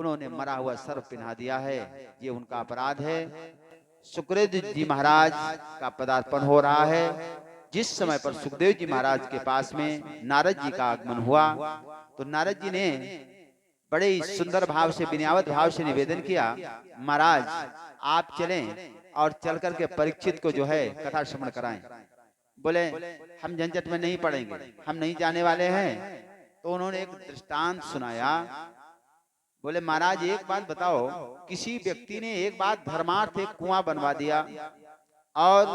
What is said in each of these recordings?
उन्होंने मरा हुआ सर्प पिन्हा दिया है, ये उनका अपराध है। सुखदेव जी महाराज का पदार्पण हो रहा है। जिस समय पर सुखदेव जी महाराज के पास में नारद जी का आगमन हुआ, तो नारद जी ने बड़े ही सुंदर भाव से, विनयावत भाव से निवेदन किया, महाराज आप चलें और चल करके परीक्षित को जो है कथा श्रवण कराएं। बोले हम झंझट में नहीं पड़ेंगे, हम नहीं जाने वाले हैं। तो उन्होंने एक दृष्टांत सुनाया। बोले महाराज एक बात बताओ, किसी व्यक्ति ने एक बात धर्मार्थ एक कुआं बनवा दिया और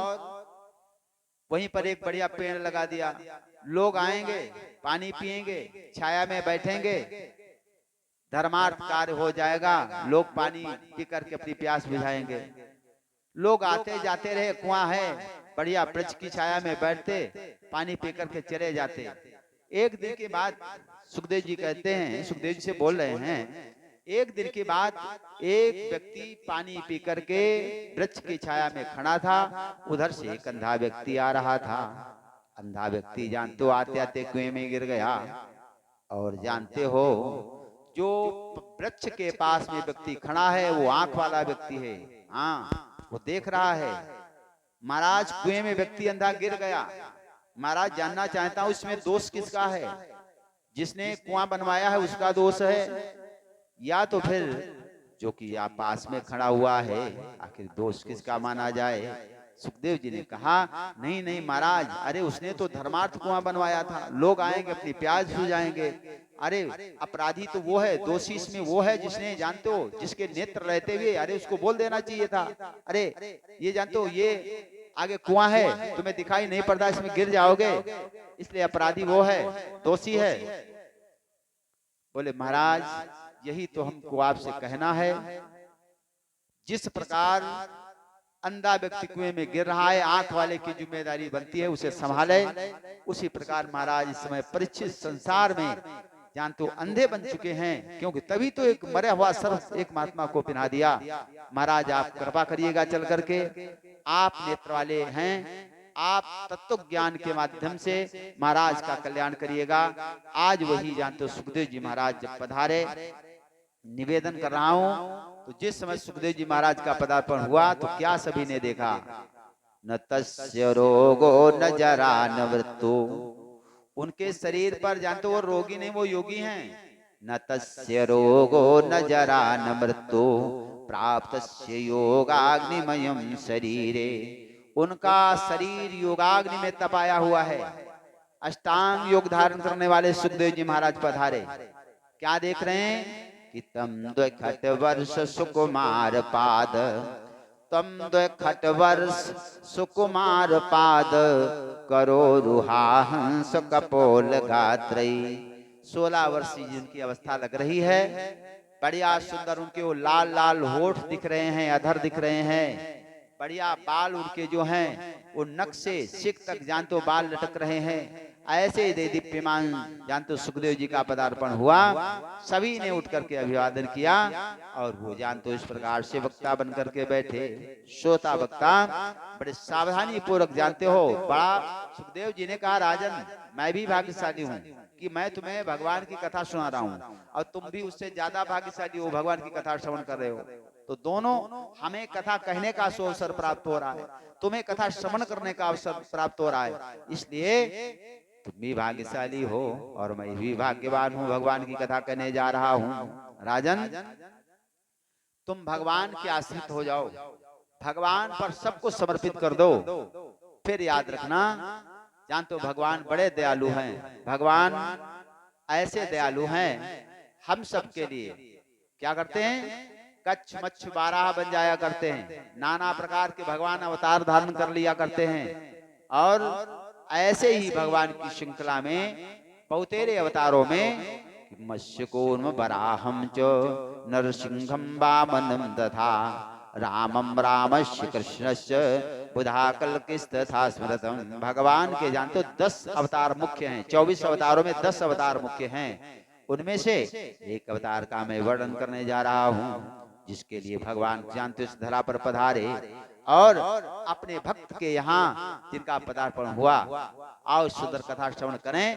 वहीं पर एक बढ़िया पेड़ लगा दिया, लोग आएंगे, पानी पिएंगे, छाया में बैठेंगे, धर्मार्थ कार्य हो जाएगा, लोग पानी पी करके अपनी प्यास बुझाएंगे। लोग आते जाते रहे, कुआं है, बढ़िया वृक्ष की छाया में बैठते, पानी पी करके चले जाते। एक दिन के बाद सुखदेव जी कहते हैं, सुखदेव जी से बोल रहे हैं, एक दिन के बाद एक व्यक्ति पानी पी करके वृक्ष की छाया में खड़ा था, उधर से एक अंधा व्यक्ति आ रहा था। अंधा व्यक्ति जानते हो आते आते कुएं में गिर गया। और जानते हो जो वृक्ष के पास में व्यक्ति खड़ा है वो आंख वाला व्यक्ति है, हाँ वो देख रहा है। महाराज कुएं में व्यक्ति अंधा गिर गया, महाराज जानना चाहता हूं इसमें दोष किसका है? जिसने कुआं बनवाया है उसका दोष है, या तो फिर जो कि यहाँ पास में खड़ा हुआ है, आखिर दोष किसका माना जाए? सुखदेव जी ने कहा नहीं नहीं महाराज, अरे उसने तो धर्मार्थ कुआं बनवाया था, लोग आएंगे अपनी प्यास बुझाएंगे। अरे अपराधी तो वो है, दोषी इसमें वो है जिसने, जानते हो, जिसके नेत्र रहते हुए अरे उसको बोल देना चाहिए था, अरे ये जानते हो ये आगे कुआं है, तुम्हें दिखाई नहीं पड़ता, इसमें गिर जाओगे, इसलिए अपराधी वो है, दोषी है। बोले महाराज यही तो हमको आपसे कहना है, जिस प्रकार अंधा व्यक्ति कुएं में गिर रहा है, आंख वाले की जिम्मेदारी बनती है उसे संभाले, उसी प्रकार महाराज इस समय परीक्षित संसार में जानते हो अंधे बन चुके हैं, क्योंकि तभी तो एक मरा हुआ सर्प एक महात्मा को पिन्हा दिया। महाराज आप कृपा करिएगा, चल करके आप नेत्र वाले हैं, आप तत्व ज्ञान के माध्यम से महाराज का कल्याण करिएगा। आज वही जानते हो सुखदेव जी महाराज जब पधारे, निवेदन कर रहा हूं, तो जिस समय सुखदेव जी महाराज का पदार्पण हुआ तो क्या सभी ने देखा, न तस्य रोगो न जरा न मृत्यु, उनके शरीर पर जानते वो रोगी नहीं, वो योगी हैं। न तस्य रोगो न जरा न मृत्यु प्राप्तस्य योगाग्निमयम शरीरे, उनका शरीर योगाग्नि में तपाया हुआ है। अष्टांग योग धारण करने वाले सुखदेव जी महाराज पधारे, क्या देख रहे हैं कि तम द्वैखट वर्ष सुकुमार पाद, तम द्वैखट वर्ष सुकुमार पाद करो रुहाहंस कपोल गात्रई, 16 वर्ष जिनकी अवस्था लग रही है, बढ़िया सुंदर उनके वो लाल लाल होठ दिख रहे हैं, अधर दिख रहे हैं, बढ़िया बाल उनके जो हैं वो नख से सिक तक जानते हो बाल लटक रहे हैं। ऐसे दे दीप्यमान जानते हो सुखदेव जी का पदार्पण हुआ, सभी ने उठ करके अभिवादन किया और वो जानते हो इस प्रकार से वक्ता बन करके बैठे। श्रोता वक्ता बड़े सावधानी पूर्वक जानते हो, बड़ा सुखदेव जी ने कहा राजन मैं भी भाग्यशाली हूँ कि मैं तुम्हें भगवान की कथा सुना रहा हूँ और तुम भी उससे ज्यादा भाग्यशाली हो, भगवान की कथा श्रवण कर रहे हो। तो दोनों हमें कथा कहने का अवसर प्राप्त हो रहा है, तुम्हें कथा श्रवण करने का अवसर प्राप्त हो रहा है, इसलिए तुम भी भाग्यशाली हो और मैं भी भाग्यवान हूँ, भगवान की कथा कहने जा रहा हूँ। राजन तुम भगवान के आश्रित हो जाओ, भगवान पर सब कुछ समर्पित कर दो, फिर याद रखना जानते हो भगवान बड़े दयालु हैं, भगवान ऐसे दयालु हैं हम सब के लिए क्या करते हैं, कच्छ मच्छ बारह बन जाया करते हैं, नाना प्रकार के भगवान अवतार धारण कर लिया करते हैं। और ऐसे ही भगवान की श्रृंखला में बहुतेरे अवतारों में मत्स्यकूर्म वराहम च नरसिंहम वामनम तथा रामम रामस्य कृष्णस्य बुधाकल्किस्तथा स्मृतम, भगवान के जानते हो 10 अवतार मुख्य हैं, 24 अवतारों में 10 अवतार मुख्य हैं, उनमें से एक अवतार का मैं वर्णन करने जा रहा हूँ, जिसके लिए भगवान जानते इस धरा पर पधारे और अपने भक्त के यहाँ जिनका पदार्पण हुआ, आओ सुंदर कथा श्रवण करें।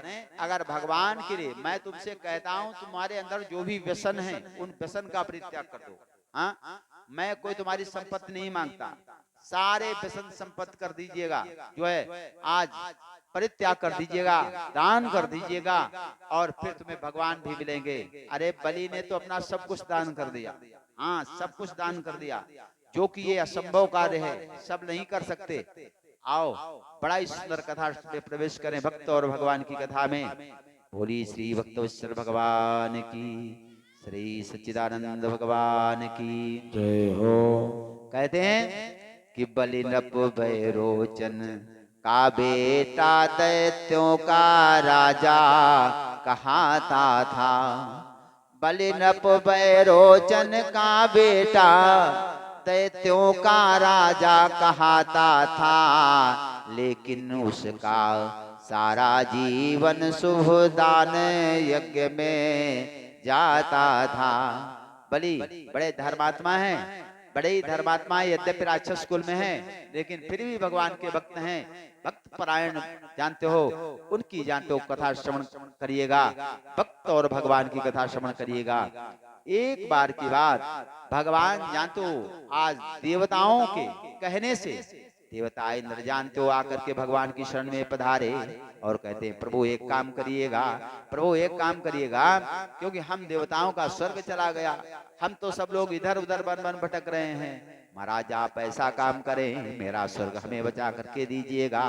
अगर भगवान के लिए मैं तुमसे कहता हूं, तुम्हारे अंदर जो भी व्यसन है उन व्यसन का परित्याग कर दो। हाँ, मैं कोई तुम्हारी संपत्ति नहीं मांगता, सारे व्यसन संपत्ति कर दीजिएगा, जो है आज परित्याग कर दीजिएगा, दान कर दीजिएगा, और फिर तुम्हें भगवान भी मिलेंगे। अरे बलि ने तो अपना सब कुछ दान कर दिया, हाँ सब कुछ दान कर दिया, जो कि ये असंभव कार्य है, सब नहीं कर सकते। आओ बड़ा ही सुंदर कथा में प्रवेश करें भक्त और भगवान की कथा में। बोली श्री भक्तवत्सल भगवान की, श्री सच्चिदानंद भगवान की जय हो। कहते हैं कि बलि नप भैरोचन का बेटा दैत्यों का राजा कहाता था। बलि नप भैरोचन का बेटा दैत्यों का राजा कहाता था, लेकिन उसका सारा जीवन शुभ दान यज्ञ में जाता था। बलि बड़े धर्मात्मा हैं, बड़े ही धर्मात्मा, यद्यपि राक्षस कुल में है, लेकिन फिर भी भगवान के भक्त हैं, भक्त परायण जानते हो, उनकी जानते हो कथा श्रवण करिएगा, भक्त और भगवान की कथा श्रवण करिएगा। एक बार की बात, भगवान जानते हो आज देवताओं के कहने से देवता इंद्र जानते हो आकर के भगवान की शरण में पधारे और कहते हैं प्रभु एक काम करिएगा, प्रभु एक काम करिएगा, क्योंकि हम देवताओं का स्वर्ग चला गया, हम तो सब लोग इधर उधर वन वन भटक रहे हैं, महाराज आप ऐसा काम करें, मेरा स्वर्ग हमें बचा करके दीजिएगा।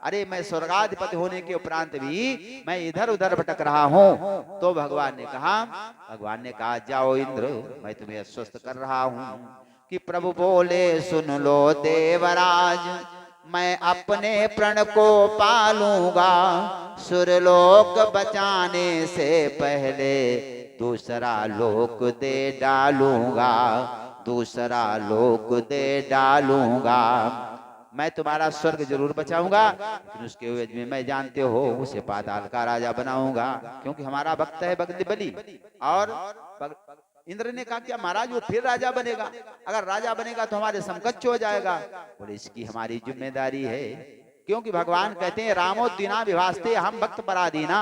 अरे मैं स्वर्गाधिपति होने के उपरांत भी मैं इधर उधर भटक रहा हूँ। तो भगवान ने कहा जाओ इंद्र, मैं तुम्हें अस्वस्थ कर रहा हूँ। कि प्रभु बोले सुन लो देवराज, मैं अपने प्रण को पालूंगा, सुरलोक बचाने से पहले दूसरा लोक दे डालूंगा, दूसरा लोक दे डालूंगा। मैं तुम्हारा स्वर्ग जरूर बचाऊंगा, लेकिन उसके एवज में मैं जानते हो उसे पाताल का राजा बनाऊंगा, क्योंकि हमारा भक्त है बलि। और इंद्र ने कहा क्या महाराज वो फिर राजा बनेगा, अगर राजा बनेगा तो हमारे समकक्ष हो जाएगा। बोले इसकी हमारी जिम्मेदारी है, क्योंकि भगवान कहते हैं रामो दीना विभास्ते हम भक्त पराधीना,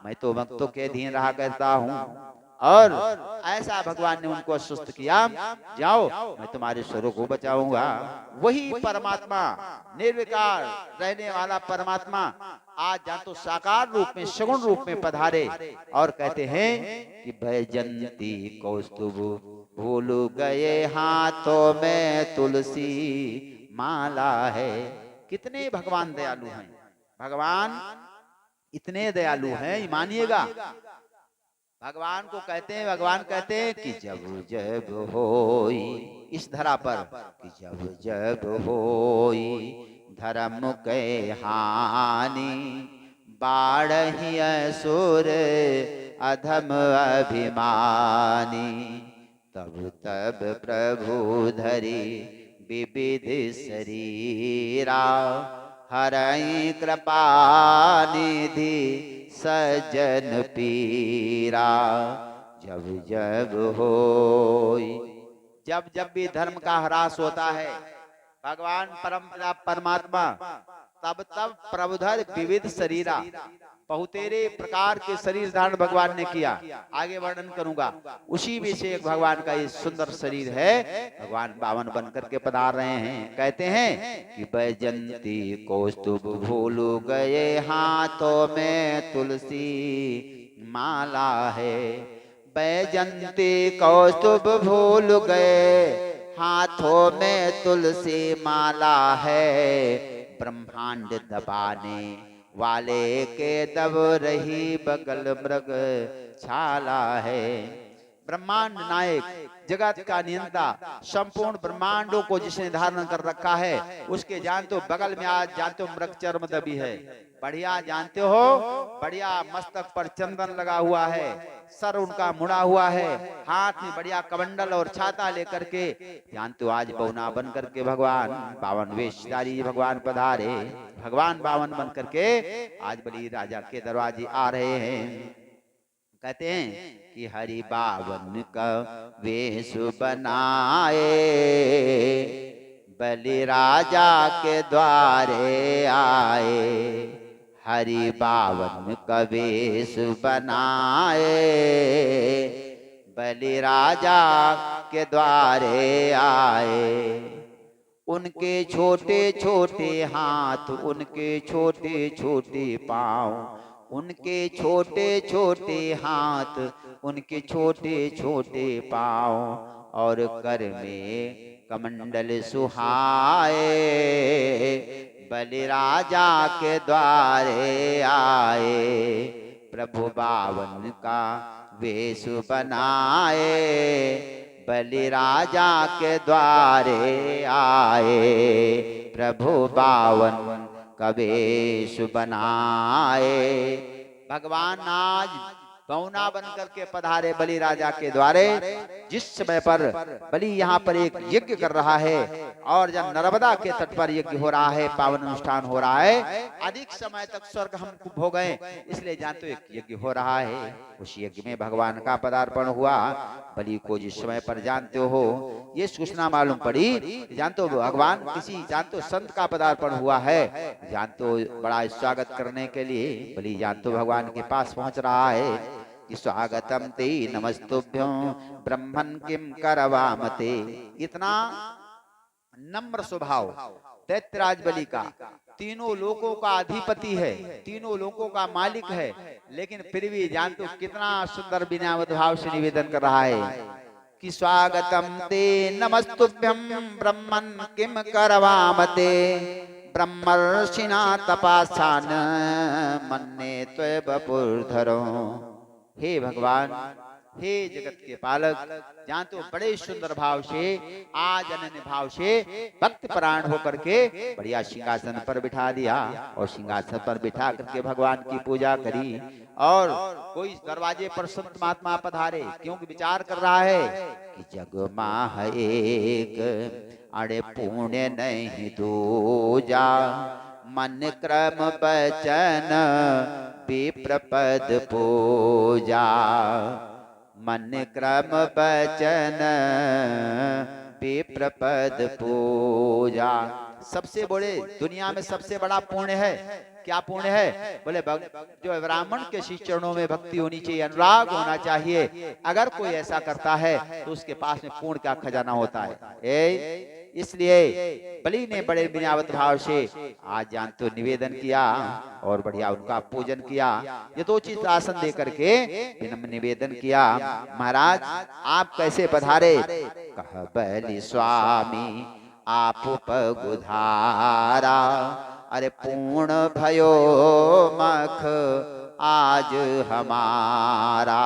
मैं तो भक्तों के अधीन रहा करता हूँ। और ऐसा भगवान ने उनको अस्वस्थ किया, जाओ मैं तुम्हारे स्वरों को बचाऊंगा। वही परमात्मा, निर्विकार रहने वाला परमात्मा आज जान तो साकार रूप में, सगुण रूप में पधारे और कहते हैं कि बैजंती कौस्तुभ भूल गए हाथों में तुलसी माला है। कितने भगवान दयालु हैं, भगवान इतने दयालु हैं, मानिएगा। भगवान को कहते हैं, भगवान कहते हैं कि जब जब होई इस धरा पर, कि जब जब होई धर्म के हानि, बाढ़हि असुर अधम अभिमानी, तब तब प्रभु धरी विविध शरीरा, हरई कृपा निधि सजन पीरा। जब जब होई, जब भी धर्म का ह्रास होता है, भगवान परमात्मा तब तब प्रभुधर विविध शरीरा, बहुतेरे प्रकार के शरीर धारण भगवान ने किया, आगे वर्णन करूंगा। उसी में से एक भगवान का ये सुंदर शरीर है, भगवान बावन बन करके पधार रहे हैं। कहते हैं कि बैजंती कौस्तुभ भूल गए हाथों में तुलसी माला है, बैजंती कौस्तुभ भूल गए हाथों में तुलसी माला है, ब्रह्मांड दबाने वाले के दब रही बगल मृग छाला है। ब्रह्मांड नायक, जगत का नियंता, संपूर्ण ब्रह्मांडों को जिसने धारण कर रखा है, उसके जानते हो बगल में आज जानते हो मृग चर्म दबी है, बढ़िया जानते हो, बढ़िया मस्तक पर चंदन लगा हुआ है, सर उनका मुड़ा हुआ है, हाथ में बढ़िया कमंडल और छाता लेकर के जानते हो आज बौना बन करके भगवान बावन वेशधारी भगवान पधारे, भगवान बावन बन करके आज बलि राजा के दरवाजे आ रहे हैं। कहते हैं कि हरि बावन का वेश बनाए, बलि राजा के द्वारे आए, हरि बावन का वेश बनाए, बलि राजा के द्वारे आए। उनके छोटे छोटे हाथ, उनके छोटे छोटे पाँव, उनके छोटे छोटे हाथ, उनके छोटे छोटे पाँव, और कर में कमंडल सुहाए, बलि राजा के द्वारे आए। प्रभु बावन का वेश बनाए, बलि राजा के द्वारे आए। प्रभु बावन का वेश बनाए। भगवान आज बौना बन करके पधारे बलि राजा के द्वारे। जिस समय पर बलि यहाँ पर एक यज्ञ कर रहा है और जब नर्मदा के तट पर यज्ञ हो रहा है, पावन अनुष्ठान हो रहा है, अधिक समय तक स्वर्ग हम हो गए, इसलिए जानते एक यज्ञ हो रहा है। उस यज्ञ में भगवान का पदार्पण हुआ। बलि को जिस समय पर जानते हो ये सूचना मालूम पड़ी, जानते हो भगवान किसी जानते हो संत का पदार्पण हुआ है, जानते हो बड़ा स्वागत करने के लिए बलि जानते हो भगवान के पास पहुंच रहा है कि स्वागतम ते नमस्तुभ्यं ब्रह्मन् किम करवामते। इतना नम्र स्वभाव दैत्यराज बलि का, तीनों लोकों का अधिपति है, तीनों लोकों का मालिक है, लेकिन फिर भी जानते हो कितना सुंदर विनम्र भाव से निवेदन कर रहा है कि स्वागतम ते नमस्तुभ्यं ब्रह्मन् किम करवामते, ब्रह्मर्षिणा तपस्सान मन्ये त्वं वपुर्धरो। हे भगवान, हे जगत के पालक, जानते हो बड़े सुंदर भाव से, आज अनन्य भाव से भक्त प्राण होकर के बढ़िया सिंहासन पर बिठा दिया और सिंहासन पर बिठा करके भगवान की पूजा करी। और कोई दरवाजे पर संत महात्मा पधारे, क्योंकि विचार कर रहा है कि जग माह एक, अरे पुण्य नहीं दूजा, मन क्रम बचन विप्रपद पूजा, मन क्रम बचन विप्रपद पूजा। सबसे बड़े दुनिया में सबसे बड़ा पुण्य है, क्या पुण्य है? बोले जो ब्राह्मण के श्री चरणों में भक्ति होनी चाहिए, अनुराग होना चाहिए। अगर कोई ऐसा करता है तो उसके पास में पुण्य का खजाना होता है। इसलिए बलि ने बड़े विनम्र भाव से आज जानते हो निवेदन किया और बढ़िया उनका पूजन किया। ये दो चीज आसन दे करके विनम्र निवेदन किया, महाराज आप कैसे पधारे? कह बलि स्वामी आप पगुधारा, अरे पूर्ण भयो मख आज हमारा।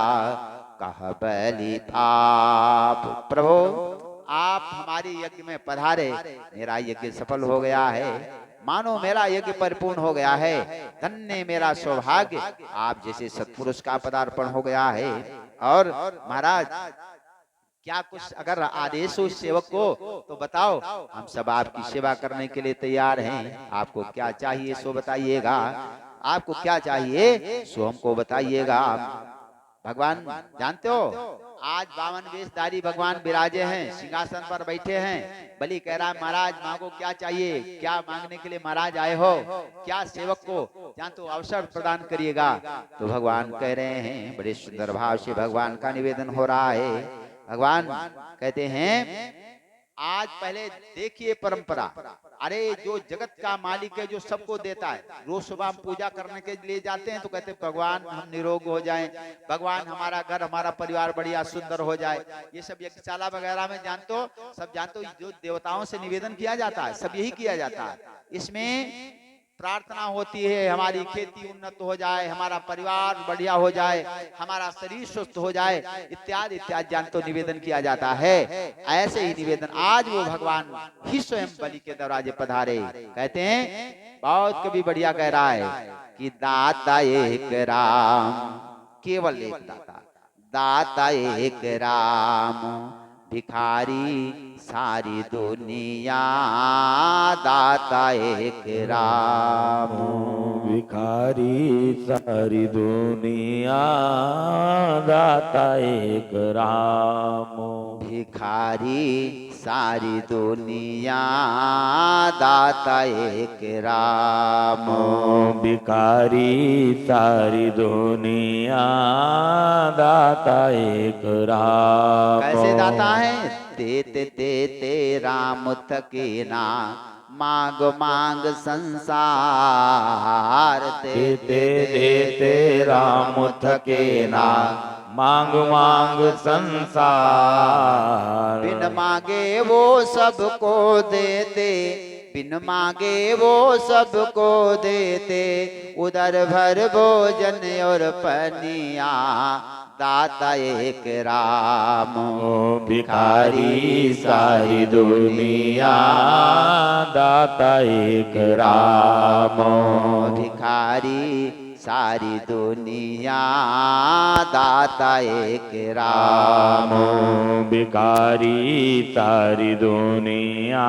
कह बलि आप प्रभु आप हमारी यज्ञ में पधारे, मेरा यज्ञ सफल हो गया है, मानो मेरा यज्ञ परिपूर्ण हो गया है, धन्य मेरा सौभाग्य, आप जैसे सत्पुरुष का पदार्पण हो गया है। और महाराज क्या कुछ अगर आदेश हो सेवक को तो बताओ, हम सब आपकी सेवा करने के लिए तैयार हैं। आपको क्या चाहिए सो बताइएगा, आपको क्या चाहिए सो हमको बताइएगा। भगवान जानते हो आज 52 वेशधारी भगवान विराजे हैं, सिंहासन पर बैठे हैं। बलि कह रहा महाराज मांगो क्या चाहिए, क्या मांगने के लिए महाराज आए हो, क्या सेवक को जानते हो अवसर प्रदान करिएगा। तो भगवान कह रहे हैं, बड़े सुंदर भाव से भगवान का निवेदन हो रहा है। भगवान कहते हैं आज पहले देखिए परंपरा, अरे जो जगत का मालिक है, जो सबको देता है, रोज सुबह हम पूजा करने के लिए जाते हैं तो कहते हैं भगवान हम निरोग हो जाएं, भगवान हमारा घर हमारा परिवार बढ़िया सुंदर हो जाए। ये सब यज्ञशाला वगैरह में जानते हो, सब जानते हो जो देवताओं से निवेदन किया जाता है सब यही किया जाता है। इसमें प्रार्थना होती है हमारी खेती उन्नत हो जाए, हमारा परिवार बढ़िया हो जाए, हमारा शरीर स्वस्थ हो जाए, इत्यादि इत्यादि जानते निवेदन किया जाता है। ऐसे ही निवेदन आज वो भगवान ही स्वयं बलि के दरवाजे पधारे। कहते हैं बहुत कभी बढ़िया कह रहा है कि दाता एक राम, केवल एक दाता, दाता एक राम, भिखारी सारी दुनिया, दाता एक राम, भिखारी सारी दुनिया, दाता एक राम, भिखारी सारी दुनिया दाता एक राम। भिखारी सारी दुनिया दाता एक राम। कैसे दाता है? देते देते राम थके ना, मांग मांग संसार। देते देते राम थके ना, मांग मांग संसार। बिन मांगे वो सबको देते, बिन मांगे वो सबको देते। उधर भर भोजन और पनिया दाता एक राम। भिखारी सारी दुनिया दाता एक राम। भिखारी सारी दुनिया दाता एक राम। भिखारी सारी दुनिया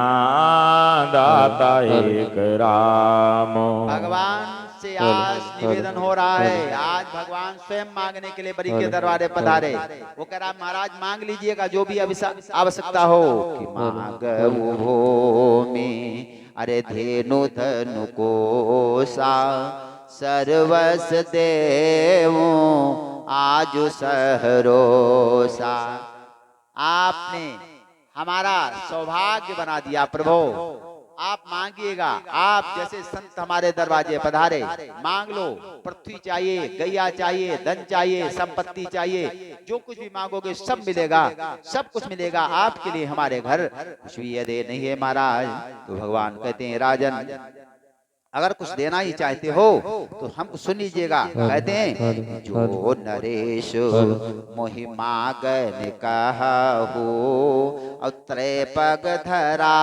दाता एक राम। भगवान से आज निवेदन हो रहा है। आज भगवान स्वयं मांगने के लिए बलि के दरबारे पधारे। वो कह रहा महाराज मांग लीजिएगा जो भी आवश्यकता हो। कि मांगो भूमि अरे धेनु धनु कोसा, सर्वस देवो आज सहरोसा। आपने हमारा सौभाग्य बना दिया प्रभु। आप मांगिएगा। आप जैसे संत हमारे दरवाजे पधारे, मांग लो। पृथ्वी चाहिए, गैया चाहिए, धन चाहिए, संपत्ति चाहिए, जो कुछ भी मांगोगे सब मिलेगा, सब कुछ मिलेगा। आपके लिए हमारे घर कुछ भी यदि नहीं है महाराज। तो भगवान कहते हैं राजन अगर कुछ देना ही चाहते हो तो हमको सुन लीजिएगा। कहते हैं जो नरेश मोहि मागन कहु, और त्रय पग धरा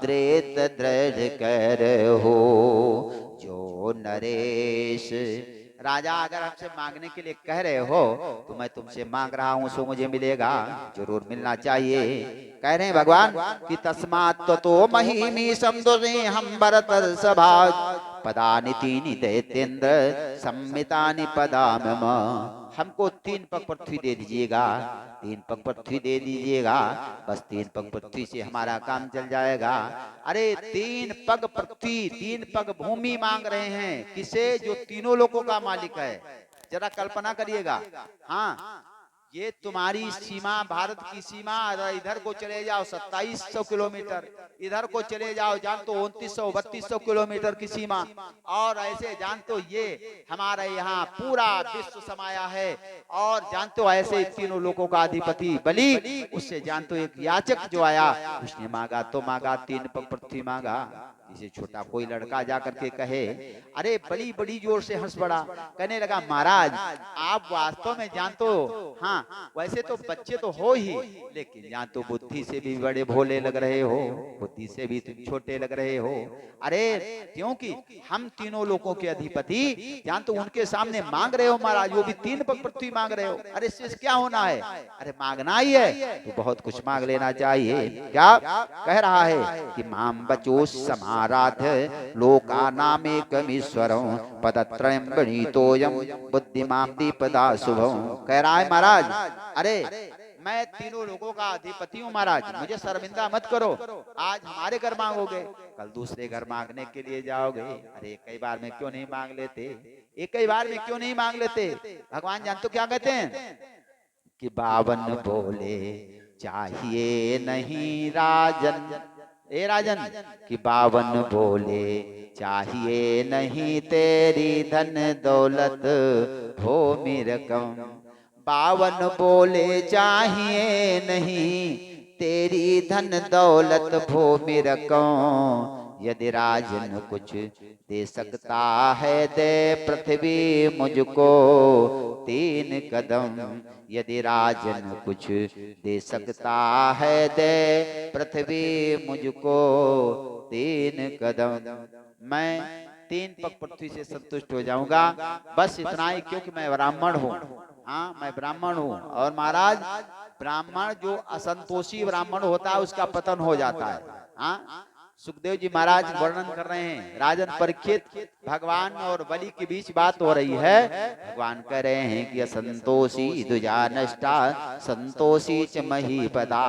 द्रेत दृढ़ कर हो। जो नरेश राजा अगर हमसे मांगने के लिए कह रहे हो तो मैं तुमसे मांग रहा हूँ, सो मुझे मिलेगा, जरूर मिलना चाहिए। कह रहे हैं भगवान कि तस्मात् तो महिमी समदुरे हम भरतर सभा, पदानि तीनि दैतेन्द्र सम्मितानि पदामम। हमको 3 पग पृथ्वी दे दीजिएगा, 3 पग पृथ्वी दे दीजिएगा, बस 3 पग पृथ्वी से हमारा काम चल जाएगा। अरे 3 पग पृथ्वी, 3 पग भूमि मांग रहे हैं। किसे? जो तीनों लोगों का मालिक है। जरा कल्पना करिएगा। हाँ, ये तुम्हारी सीमा, भारत की सीमा। इधर को चले जाओ 2700 किलोमीटर, इधर को चले जाओ जान तो 2900-3200 किलोमीटर की सीमा। और ऐसे जान तो ये हमारे यहाँ पूरा विश्व समाया है। और जान तो ऐसे तीनों लोगों का अधिपति बलि, उससे जान तो एक याचक जो आया, उसने मांगा तो मांगा 3 पग पृथ्वी मांगा। जिसे छोटा कोई लड़का जाकर के कहे, अरे बड़ी बड़ी जोर से हंस पड़ा, कहने लगा महाराज आप वास्तव में जान तो, हाँ वैसे तो बच्चे तो हो ही, लेकिन जान तो बुद्धि से भी बड़े भोले लग रहे हो, बुद्धि से भी तुम छोटे लग रहे हो। अरे क्योंकि हम तीनों लोगों के अधिपति जान तो उनके सामने मांग रहे हो महाराज, वो भी 3 पग पृथ्वी मांग रहे हो। अरे इससे क्या होना है? अरे मांगना ही है तो बहुत कुछ मांग लेना चाहिए। क्या कह रहा है कि माम बचो समाराध लोका नामेकमीश्वरं, पदत्रयं गणितोऽयं बुद्धिमां दीपदा शुभं। कह रहा है महाराज अरे मैं तीनों लोगों का अधिपति हूँ महाराज, मुझे शर्मिंदा मत करो। आज हमारे घर मांगोगे, कल दूसरे घर मांगने के लिए जाओगे। अरे कई बार में क्यों नहीं मांग लेते? एक ही बार में क्यों नहीं मांग लेते? भगवान जानते क्या कहते हैं कि 52 बोले चाहिए नहीं राजन, ए राजन कि 52 बोले चाहिए नहीं तेरी धन दौलत हो रकम। 52 बोले चाहिए नहीं तेरी धन दौलत भूमि रकम। यदि राजन कुछ दे सकता है दे पृथ्वी मुझको 3 कदम। यदि राजन कुछ दे सकता है दे पृथ्वी मुझको 3 कदम। मैं 3 पग पृथ्वी से संतुष्ट हो जाऊंगा, बस इतना ही, क्योंकि मैं ब्राह्मण हूँ। हाँ मैं ब्राह्मण हूँ। और महाराज ब्राह्मण जो असंतोषी ब्राह्मण होता है उसका पतन हो जाता है। हाँ सुखदेव जी महाराज वर्णन कर रहे हैं, राजन परीक्षित, भगवान और बलि के बीच बात हो रही है। भगवान कह रहे हैं कि असंतोषी दुजा नष्टा संतोषी च महीपदा।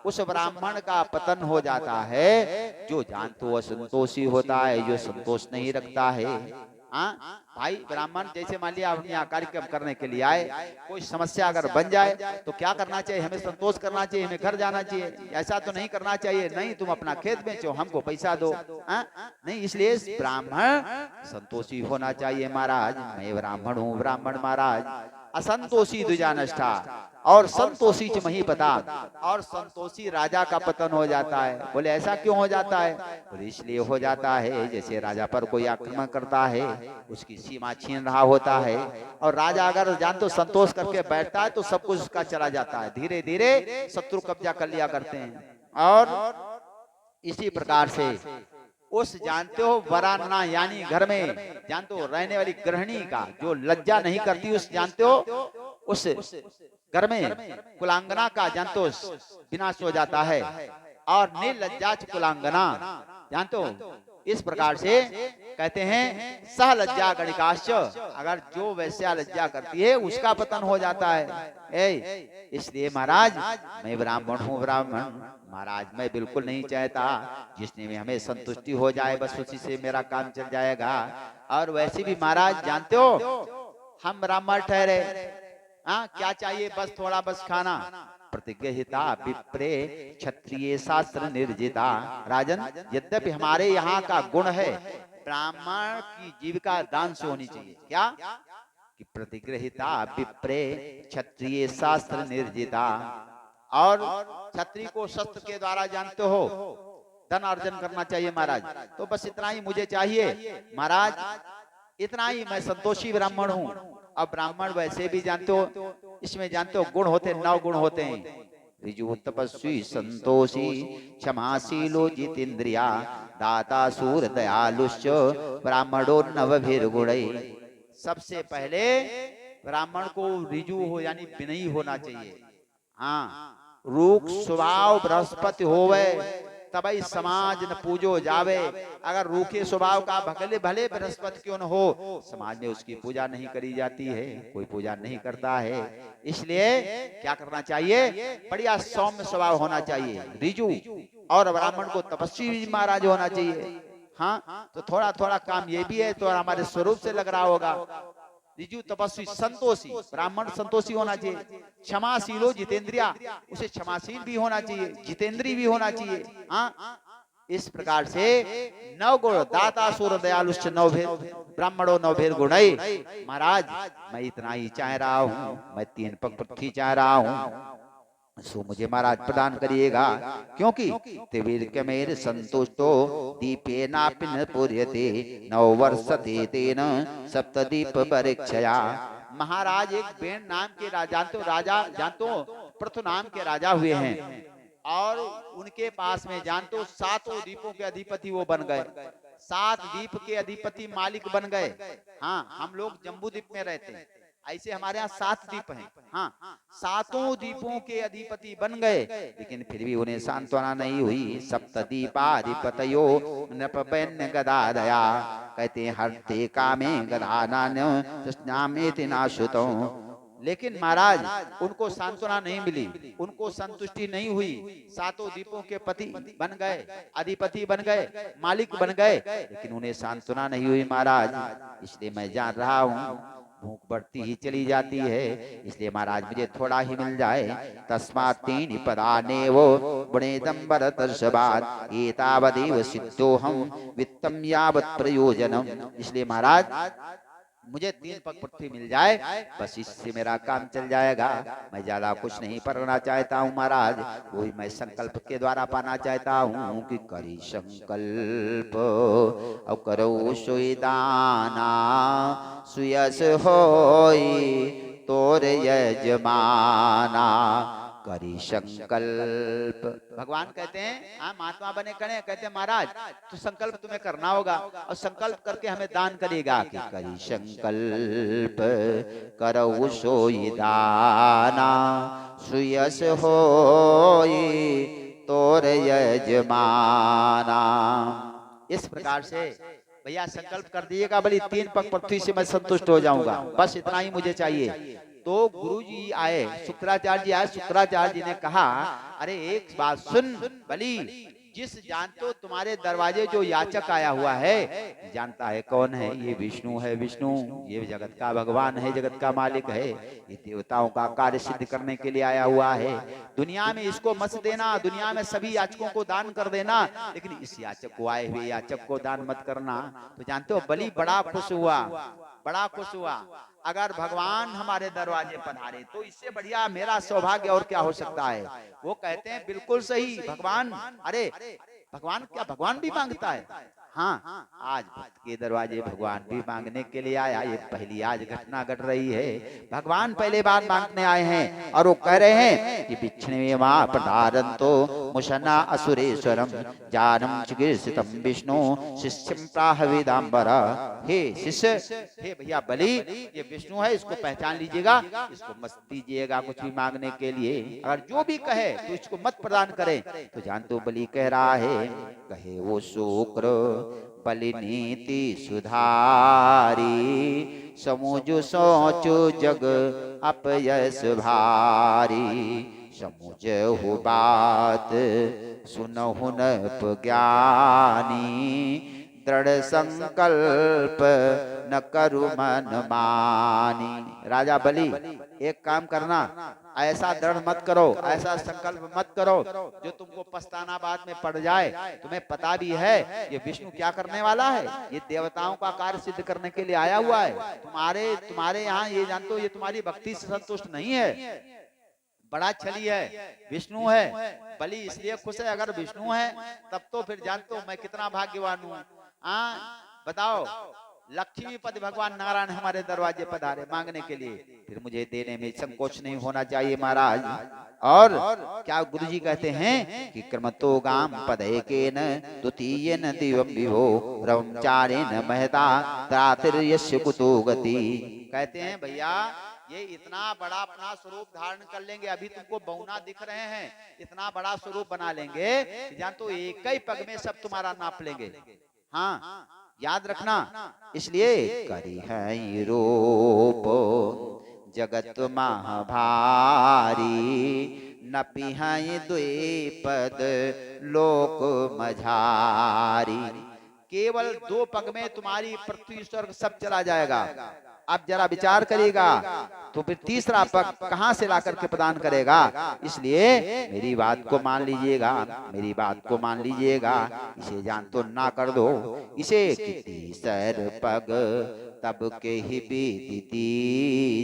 उस ब्राह्मण का पतन हो जाता है जो जानतो असंतोषी होता है, जो संतोष नहीं रखता है। हाँ भाई, ब्राह्मण जैसे मान लिया अपने यहाँ कार्यक्रम करने के लिए आए, कोई समस्या अगर बन जाए तो क्या करना चाहिए? हमें संतोष करना चाहिए, हमें घर जाना चाहिए। ऐसा तो नहीं करना चाहिए, नहीं तुम अपना खेत बेचो, हमको पैसा दो। नहीं, इसलिए ब्राह्मण संतोषी होना चाहिए। महाराज मैं ब्राह्मण हूँ, ब्राह्मण महाराज असंतोषी द्विजा नष्टा और संतोषी च महीपता, और संतोषी राजा का पतन हो जाता है। बोले ऐसा क्यों हो जाता है? बोले इसलिए हो जाता है जैसे राजा पर कोई आक्रमण करता है, उसकी सीमा छीन रहा होता है, और राजा अगर जान तो संतोष करके बैठता है तो सब कुछ उसका चला जाता है, धीरे धीरे शत्रु कब्जा कर लिया करते हैं। और इसी प्रकार से उस जानते हो वराना यानी घर में जानते हो रहने वाली गृहिणी का जो लज्जा नहीं करती, उस जानते हो उस घर में कुलांगना का जानते हो विनाश हो जाता है। और निर्लज्जा कुलांगना जानते हो, इस प्रकार से कहते हैं सह लज्जा गणिकाश्च, अगर जो वैश्या लज्जा करती है उसका पतन हो जाता है। इसलिए महाराज मैं ब्राह्मण हूँ, ब्राह्मण महाराज मैं बिल्कुल नहीं चाहता, जिसने में हमें संतुष्टि हो जाए बस उसी से मेरा काम चल जाएगा। और वैसे भी महाराज जानते हो हम ब्राह्मण ठहरे, क्या चाहिए? बस थोड़ा बस खाना। प्रतिगृहिता विप्रे क्षत्रिय शास्त्र निर्जिता। राजन यद्यपि हमारे यहाँ का गुण है ब्राह्मण की जीविका दान से होनी चाहिए। क्या कि प्रतिगृहिता विप्रे क्षत्रिय शास्त्र निर्जिता, और क्षत्रिय को शस्त्र के द्वारा जानते हो धन अर्जन करना चाहिए महाराज। तो बस इतना ही मुझे चाहिए महाराज, इतना ही, मैं संतोषी ब्राह्मण हूँ। अब ब्राह्मण वैसे भी जानते हो इसमें जानते हो गुण होते 9 गुण होते हैं। ऋजु तपस्वी संतोषी क्षमाशीलो जितेंद्रिया दाता सूर दयालुश्च ब्राह्मणो नवभिर्गुणै। सबसे पहले ब्राह्मण को ऋजु हो यानी विनयी होना चाहिए। हाँ, रूख स्वभाव बृहस्पति होवे तभी समाज न पूजो जावे। अगर रूखे स्वभाव का भले भले बृहस्पति क्यों न हो, समाज में उसकी पूजा नहीं करी जाती है, कोई पूजा नहीं करता है। इसलिए क्या करना चाहिए? बढ़िया सौम्य स्वभाव होना चाहिए ऋजु, और ब्राह्मण को तपस्वी महाराज होना चाहिए। हाँ, तो थोड़ा थोड़ा काम ये भी है तो हमारे स्वरूप से लग रहा होगा। ऋजु तपस्वी संतोषी, ब्राह्मण संतोषी होना चाहिए। क्षमाशीलो जितेंद्रिया, उसे क्षमाशील भी होना चाहिए, जितेंद्री भी होना चाहिए। हाँ, इस प्रकार से 9 गुण दाता सूर दयालुश्च नवभेर ब्राह्मणों नवभेर गुणै। महाराज मैं इतना ही चाह रहा हूँ, मैं 3 पग पृथ्वी चाह रहा हूँ, सो मुझे महाराज प्रदान करिएगा। क्योंकि तिवीर के मेरे संतुष्टो दीपे नापिन पूर्यते 9 वर्षते तेन सप्तदीप परीक्षया। महाराज एक बेन नाम के राजा, तो राजा जानतो पृथु नाम के राजा हुए हैं, और उनके पास में जानतो 7 द्वीपों के अधिपति वो बन गए, 7 द्वीप के अधिपति मालिक बन गए। हाँ, हम लोग जम्बू द्वीप में रहते हैं, ऐसे हमारे यहाँ 7 द्वीप हैं। हाँ, 7 द्वीपों के अधिपति बन गए, लेकिन फिर भी उन्हें सांत्वना नहीं हुई। सप्तदीपाधिपतयो नृपवैन्य गदादया, कहते हैं हरते कामे गदानान्य तस्नामेति नाशुतो। लेकिन महाराज उनको सांत्वना नहीं मिली, उनको संतुष्टि नहीं हुई। 7 द्वीपों के पति बन गए, अधिपति बन गए, मालिक बन गए, लेकिन उन्हें सांत्वना नहीं हुई महाराज। इसलिए मैं जान रहा हूँ भूख बढ़ती ही चली जाती है, इसलिए महाराज मुझे थोड़ा ही मिल जाए। तस्मात् 3 पदानेवो गुणेदंबर दर्शवात् एतावदेव सिद्धोहम वित्तम यावत् प्रयोजनम। इसलिए महाराज मुझे 3 पग पृथ्वी मिल जाए, बस इससे मेरा काम चल जाएगा। मैं ज्यादा कुछ नहीं करना चाहता हूँ महाराज, वही मैं संकल्प के द्वारा पाना चाहता हूँ कि करी संकल्प और करो सोई दाना सुयस होई तोर यजमाना। करी संकल्प, भगवान कहते हैं हाँ महात्मा बने खड़े, कहते हैं महाराज तो संकल्प तुम्हें करना होगा, और संकल्प करके हमें दान करेगा कि करी संकल्प करो सोई दाना सुयस होई तो और यजमाना। इस प्रकार से भैया संकल्प कर दीजिएगा, बली 3 पग पृथ्वी से मैं संतुष्ट हो जाऊंगा, बस इतना ही मुझे चाहिए। तो गुरु जी आए, शुक्राचार्य जी आए, शुक्राचार्य जी ने कहा अरे एक बात सुन बली, जिस जानतो तुम्हारे दरवाजे जो याचक आया हुआ है, जानता है कौन है? ये विष्णु है। विष्णु ये जगत का भगवान है, जगत का मालिक है, ये देवताओं का कार्य सिद्ध करने के लिए आया हुआ है। दुनिया में इसको मत देना, दुनिया में सभी याचकों को दान कर देना, लेकिन इस याचक को, आए हुए याचक को दान मत करना। तो जानते हो बलि बड़ा खुश हुआ, बड़ा खुश हुआ। अगर भगवान हमारे दरवाजे पधारे तो इससे बढ़िया मेरा सौभाग्य और क्या हो सकता है। वो कहते हैं बिल्कुल सही भगवान, अरे भगवान क्या, भगवान भी मांगता है। हाँ, आज भक्त के दरवाजे भगवान भी मांगने के लिए आया। ये पहली आज घटना घट रही है, भगवान पहले बार मांगने आए हैं और वो कह रहे हैं कि बिच्छ्ने मां पधारन्तो मुशना असुरेश्वरम जानम चिकीर्षितम विष्णु शिष्यम प्राह वेदांबरा। हे शिष्य, हे भैया बलि, ये विष्णु है, इसको पहचान लीजिएगा, इसको मत दीजिएगा कुछ भी मांगने के लिए। अगर जो भी कहे तो इसको मत प्रदान करें। तो जानतो बलि कह रहा है, कहे वो शुक्र बलि नीति सुधारी, समुझ सोचो जग अपयस भारी, समुझ हो बात सुनहु नप ज्ञानी, दृढ़ संकल्प न करु मन मानी। राजा बलि एक काम करना, ऐसा दृढ़ मत करो, ऐसा संकल्प मत करो जो तुमको पछताना बाद में पड़ जाए। तुम्हें पता भी है ये विष्णु क्या करने वाला है, ये देवताओं का कार्य सिद्ध करने के लिए आया हुआ है। तुम्हारे यहाँ ये जानते हो ये तुम्हारी भक्ति से संतुष्ट नहीं है, बड़ा छली है, विष्णु है। बलि इसलिए खुश है, अगर विष्णु है तब तो फिर जानते हो मैं कितना भाग्यवान हूँ। बताओ, लक्ष्मीपति भगवान नारायण हमारे दरवाजे पधारे मांगने के लिए, फिर मुझे देने में संकोच नहीं होना चाहिए महाराज। और क्या गुरुजी कहते हैं कि क्रमतो गाम पदैकेन द्वितीयेन दिवं विभो ब्रह्मचारेण महता त्रातिर्यस्य कुतो गति। कहते हैं भैया ये इतना बड़ा अपना स्वरूप धारण कर लेंगे, अभी तुमको बौना दिख रहे हैं, इतना बड़ा स्वरूप बना लेंगे जान तो एक ही पग में सब तुम्हारा नाप लेंगे। हाँ याद रखना, इसलिए करी है रूप जगत महाभारी, नपी है द्विपद लोक मझारी। केवल 2 पग में तुम्हारी पृथ्वी स्वर्ग सब चला जाएगा। अब जरा विचार करिएगा तो फिर तीसरा पग कहां से ला करके प्रदान करेगा। इसलिए मेरी बात को मान लीजिएगा, मेरी बात को मान लीजिएगा, इसे जान तो ना कर दो। इसे तीसर पग तब के ही बीती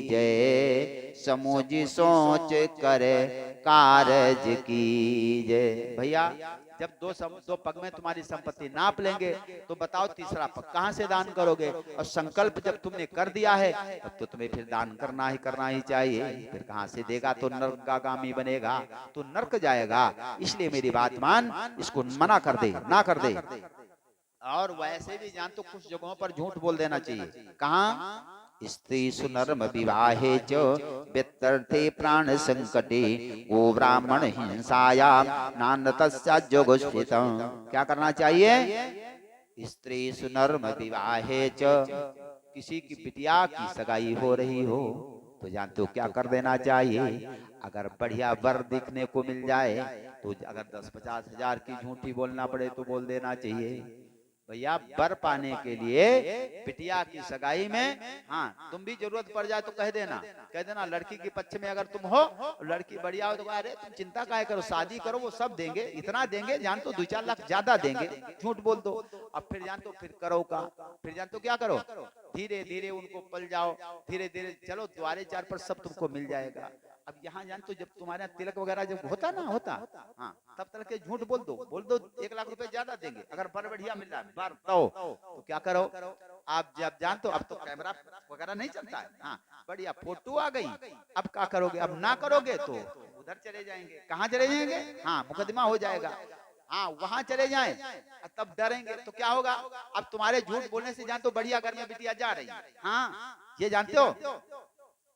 जय, समुझ सोच करे कारज की जय। भैया जब 2 पग में तुम्हारी संपत्ति नाप लेंगे तो बताओ तीसरा पग कहां से दान करोगे। और संकल्प जब तुमने कर दिया है तब तो तुम्हें फिर दान करना ही चाहिए। फिर कहां से देगा, तो नरक का गामी बनेगा, तो नरक जाएगा। इसलिए मेरी बात मान, इसको मना कर दे, ना कर दे। और वैसे भी जान तो कुछ जगहों पर झूठ बोल देना चाहिए। कहाँ? स्त्री सुनर्म विवाहे च व्यत्यर्थे प्राण संकटे, गो ब्राह्मण हिंसायाम नानतस्या जोगोस्थितम्। क्या करना चाहिए? स्त्री सुनर्म विवाहे च, किसी की बिटिया की सगाई हो रही हो तो जानते हो क्या कर देना चाहिए। अगर बढ़िया वर दिखने को मिल जाए तो अगर 10-50 हजार की झूठी बोलना पड़े तो बोल देना चाहिए। भैया वर पाने के लिए बिटिया की सगाई में, हाँ तुम भी जरूरत पड़ जाए तो कह देना लड़की के पक्ष में अगर तुम हो, लड़की बढ़िया हो तो अरे तुम चिंता काहे करो, शादी करो, वो सब देंगे, इतना देंगे, जान तो 2-4 लाख ज्यादा देंगे, झूठ बोल दो। अब फिर जान तो फिर करो का, फिर जान तो क्या करो, धीरे धीरे उनको पल जाओ, धीरे धीरे चलो, द्वारे 4 पर सब तुमको मिल जाएगा। अब यहाँ जान तो जब तुम्हारे तिलक वगैरह जब होता, हाँ तब तक के झूठ बोल दो 1 लाख रुपए ज्यादा देंगे, अगर बर बढ़िया मिल रहा है बार तो क्या करो। आप जब जान तो अब तो कैमरा वगैरह नहीं चलता है, हाँ बढ़िया फोटो आ गई, अब क्या करोगे, अब ना करोगे तो उधर चले जाएंगे। कहाँ चले जाएंगे? हाँ मुकदमा हो जाएगा, हाँ वहां चले जाएं, तब डरेंगे तो क्या होगा। अब तुम्हारे झूठ बोलने से जान तो बढ़िया घर में बिटिया जा रही, हाँ ये जानते हो।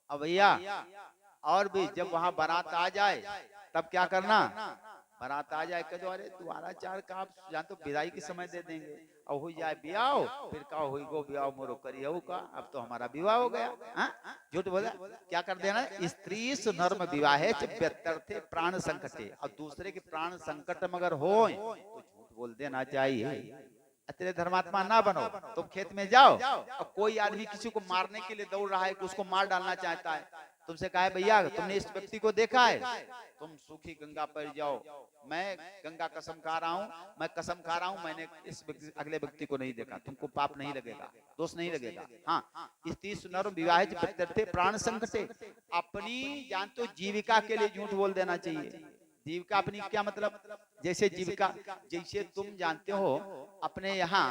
अब भैया और भी जब वहां बारात आ जाए तब क्या करना, बारात आ जाए, कह दो अरे तुम्हारा चार का आप जान तो विदाई के समय दे देंगे, और हो जाए ब्याह, फिर कहो हुई गो ब्याह मोरो करियो का, अब तो हमारा विवाह हो गया। हाँ? झूठ बोला, क्या कर देना, स्त्री सुनर्म विवाह व्यत्यर्थे प्राण संकटे, और दूसरे के प्राण संकट मगर हो तो झूठ बोल देना चाहिए। तेरे धर्मात्मा ना बनो, तुम खेत में जाओ और कोई आदमी किसी को मारने के लिए दौड़ रहा है कि उसको मार डालना चाहता है, तुमसे कहा है भैया तुमने इस व्यक्ति को देखा है, तुम सूखी गंगा पर जाओ, मैं गंगा कसम खा रहा हूँ, मैं कसम खा रहा हूँ मैंने इस अगले व्यक्ति को नहीं देखा, तुमको पाप नहीं लगेगा, दोष नहीं लगेगा। हाँ, स्त्री सुनर्म विवाह व्यत्यर्थे प्राण संकटे, अपनी जान तो जीविका के लिए झूठ बोल देना चाहिए। जीविका अपनी क्या मतलब, जैसे जीविका, जैसे तुम जानते हो अपने यहाँ,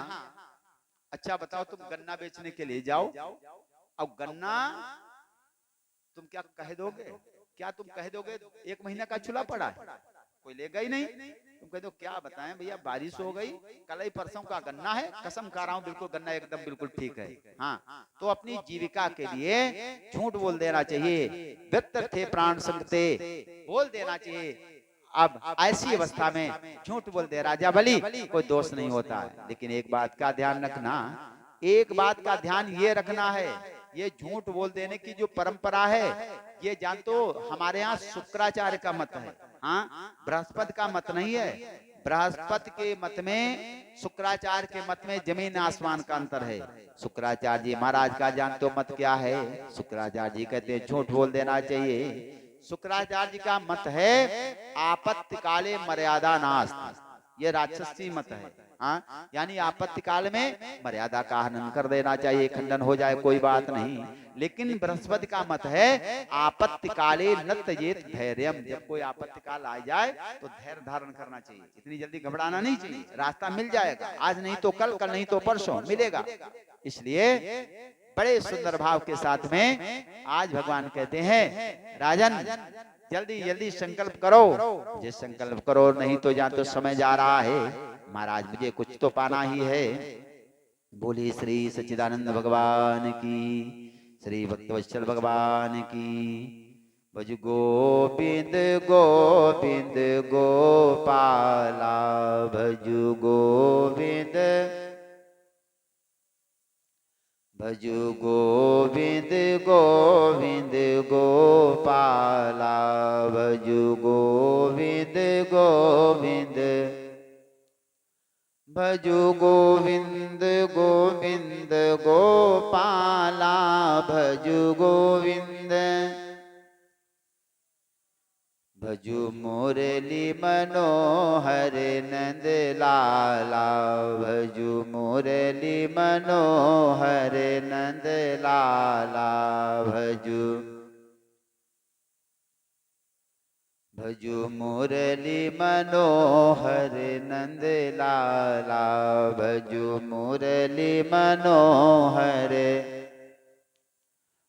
अच्छा बताओ तुम गन्ना बेचने के लिए जाओ, अब गन्ना तुम क्या कह दोगे, क्या तुम कह दोगे 1 महीना का चूल्हा पड़ा है, कोई लेगा ही नहीं, तुम कह दो क्या बताएं भैया बारिश हो गई, कल ही परसों का गन्ना है, कसम खा रहा हूं बिल्कुल गन्ना एकदम बिल्कुल ठीक है। हाँ, तो अपनी जीविका के लिए झूठ बोल देना चाहिए, व्यत्यर्थे प्राण संकटे, बोल देना चाहिए। अब ऐसी अवस्था में झूठ बोल दे राजा बलि, कोई दोष नहीं होता है। लेकिन एक बात का ध्यान रखना, एक बात का ध्यान ये रखना है, ये झूठ बोल देने की जो परंपरा है, ये जानते हो हमारे यहाँ शुक्राचार्य का मत है, हाँ, बृहस्पति का मत नहीं है। बृहस्पति के मत में शुक्राचार्य के मत में जमीन आसमान का अंतर है। शुक्राचार्य जी महाराज का जानते हो मत क्या है, शुक्राचार्य जी कहते हैं झूठ बोल देना चाहिए। शुक्राचार्य जी का मत है आपत्ति काले मर्यादा नास्ति, ये राक्षसी मत है। हाँ, यानी आपत्ति काल में मर्यादा का हनन कर देना चाहिए, खंडन हो जाए कोई बात नहीं। लेकिन बृहस्पति का मत है आपत्ति काले न त्यजेत धैर्यम, जब कोई आपत्ति काल आ जाए तो धैर्य धारण करना चाहिए, इतनी जल्दी घबराना नहीं चाहिए, रास्ता मिल जाएगा, आज नहीं तो कल, कल नहीं तो परसों मिलेगा। इसलिए बड़े सुंदर भाव के साथ में आज भगवान कहते हैं राजन जल्दी जल्दी संकल्प करो, मुझे संकल्प करो, नहीं तो जहाँ तो समय जा रहा है, महाराज मुझे कुछ तो पाना ही है। बोली श्री सच्चिदानंद भगवान की, श्री भक्तवत्सल भगवान की। भज गोविंद गोविंद गोपाला, भज गोविंद भज गोविंद गोविंद गोपाला, भज गोविंद गोविंद भज गोविंद गोविंद गोपाला, भज गोविंद भजु मुरली मनोहर नंद लाला, भजु मुरली मनोहर नंद लाला, भजु भजु मुरली मनोहर नंद लाला, भजु मुरली मनोहर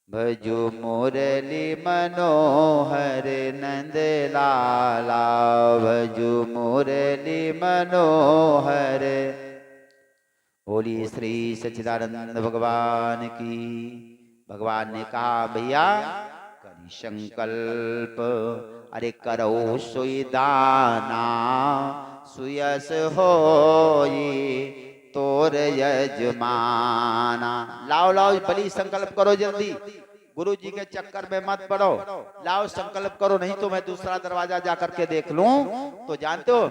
भजु मुरली मनोहर नंद लाला, भजु मुरली मनोहर। बोली श्री सच्चिदानंद भगवान की। भगवान ने कहा भैया करी संकल्प, अरे करो सोई दाना, सुयस होई तोर यजमाना। लाओ लाओ बलि संकल्प करो जल्दी, गुरु जी के चक्कर में मत पड़ो, लाओ संकल्प करो, नहीं तो मैं दूसरा दरवाजा जा करके देख लूं। तो जानते हो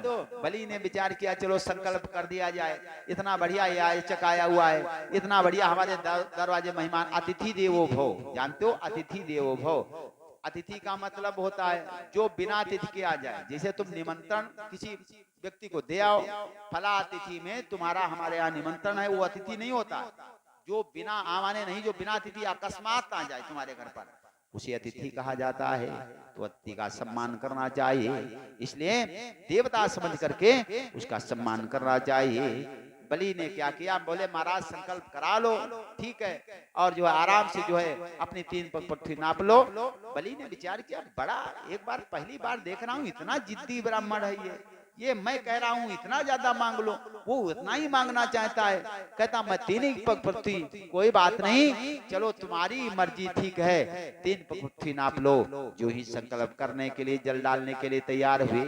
बलि ने विचार किया चलो संकल्प कर दिया जाए, इतना बढ़िया ये आयोजक आया हुआ है, इतना बढ़िया हमारे दरवाजे मेहमान, अतिथि देवो भव, जानते हो अतिथि देवो भव। अतिथि का मतलब होता है जो बिना अतिथि के आ जाए, जैसे तुम निमंत्रण किसी व्यक्ति को दे आओ, फला अतिथि में तुम्हारा हमारे यहाँ निमंत्रण है, वो अतिथि नहीं होता, जो बिना आवाने नहीं, जो बिना अतिथि अकस्मात आ जाए तुम्हारे घर पर, उसे अतिथि कहा जाता है। तो अतिथि का सम्मान करना चाहिए, इसलिए देवता समझ करके उसका सम्मान करना चाहिए। बलि ने क्या किया, बोले महाराज संकल्प करा लो, ठीक है, और जो है आराम से जो है अपनी 3 पग पृथ्वी नाप लो। बलि ने विचार किया बड़ा, एक बार पहली बार देख रहा हूँ इतना जिद्दी ब्राह्मण है ये मैं कह रहा हूँ इतना ज्यादा मांग लो, वो उतना ही मांगना चाहता है। कहता मैं 3 ही पग पृथ्वी, कोई बात नहीं, चलो तुम्हारी मर्जी, ठीक है 3 पग पृथ्वी नाप लो। जो ही संकल्प करने के लिए जल डालने के लिए तैयार हुए,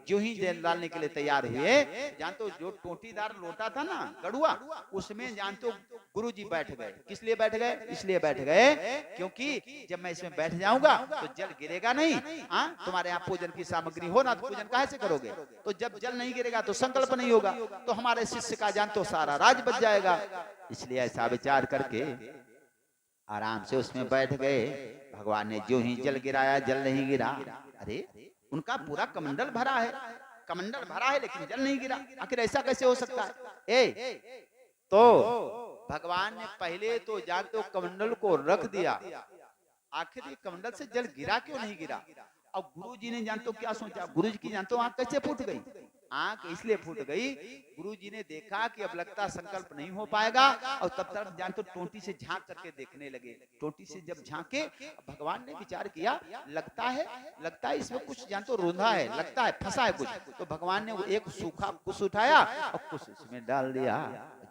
जो ही जल डालने के लिए तैयार हुए, जानते हो जो टोटीदार लोटा था ना गड़ुआ, उसमें जानते हो गुरुजी बैठ गए। किस लिए बैठ गए? इसलिए बैठ गए क्योंकि जब मैं इसमें बैठ जाऊंगा तो जल गिरेगा नहीं। हाँ, तुम्हारे यहाँ पूजन की सामग्री हो ना तो पूजन काहे से करोगे? तो जब जल नहीं गिरेगा तो संकल्प नहीं होगा, तो हमारे शिष्य का जानते हो सारा राज बच जाएगा। इसलिए ऐसा विचार करके आराम से उसमें बैठ गए। भगवान ने जो ही जल गिराया, जल नहीं गिरा। अरे उनका पूरा कमंडल भरा है, कमंडल भरा है लेकिन जल नहीं गिरा, आखिर ऐसा कैसे हो सकता है? तो भगवान ने पहले तो जानते हो कमंडल को रख दिया, आखिर ये कमंडल से जल गिरा क्यों नहीं गिरा? अब गुरुजी ने जानते हो क्या सोचा? गुरुजी की जानते हो आंख कैसे फूट गई? आंख इसलिए फूट गई, गुरुजी ने देखा कि अब लगता संकल्प नहीं हो पाएगा, और तब तक जानते हो टोटी से झांक करके देखने लगे। टोटी से जब झांके, भगवान ने विचार किया लगता है इसमें कुछ जानते हो रोंधा है, लगता है फंसा है कुछ। तो भगवान ने एक सूखा कुछ उठाया और कुछ इसमें डाल दिया।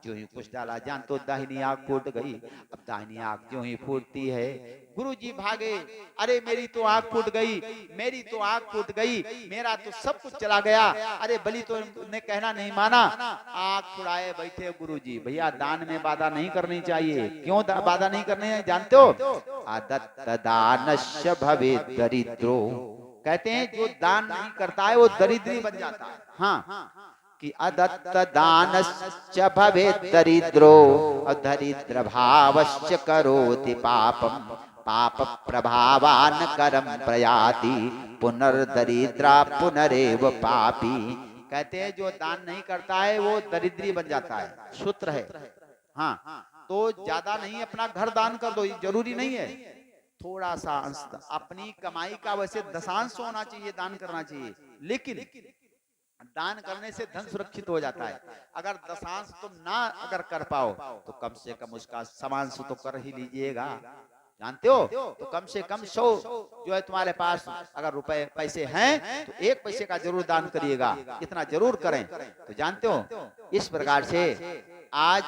जो ही कुछ डाला जानते हो दाहिनी आंख फूट गई। अब दाहिनी आंख जो ही फूटती है, गुरुजी भागे, अरे मेरी तो आंख फूट गई, मेरी तो आंख फूट गई, मेरा तो सब कुछ चला गया। अरे बलि तो ने कहना नहीं माना, आंख फुड़ाए बैठे गुरुजी। भैया दान में बाधा नहीं करनी चाहिए। क्यों बाधा नहीं करनी है जानते हो? आदत्त दानस्य भवेत् दरिद्रो, कहते हैं जो दान नहीं करता है वो दरिद्री बन जाता है। हाँ, कि अदत्त दानश्च भवेत् दरिद्रो दरिद्र भावश्च करोति पापम पाप प्रभावान करम प्रयाति पुनर्दरिद्रा पुनरेव पापी। कहते हैं जो दान नहीं करता है वो दरिद्री बन जाता है, सूत्र है। हाँ, तो ज्यादा नहीं अपना घर दान कर दो, ये जरूरी नहीं है। थोड़ा सा अंश अपनी कमाई का वैसे दशांश होना चाहिए, दान करना चाहिए, लेकिन दान करने से धन सुरक्षित हो जाता है। अगर दशांश तुम ना अगर कर पाओ तो कम से कम उसका समांश तो कर ही लीजिएगा, जानते हो? तो कम से कम 100 जो है तुम्हारे पास अगर रुपए पैसे हैं तो 1 पैसे का जरूर दान करिएगा, इतना जरूर करें। तो जानते हो इस प्रकार से आज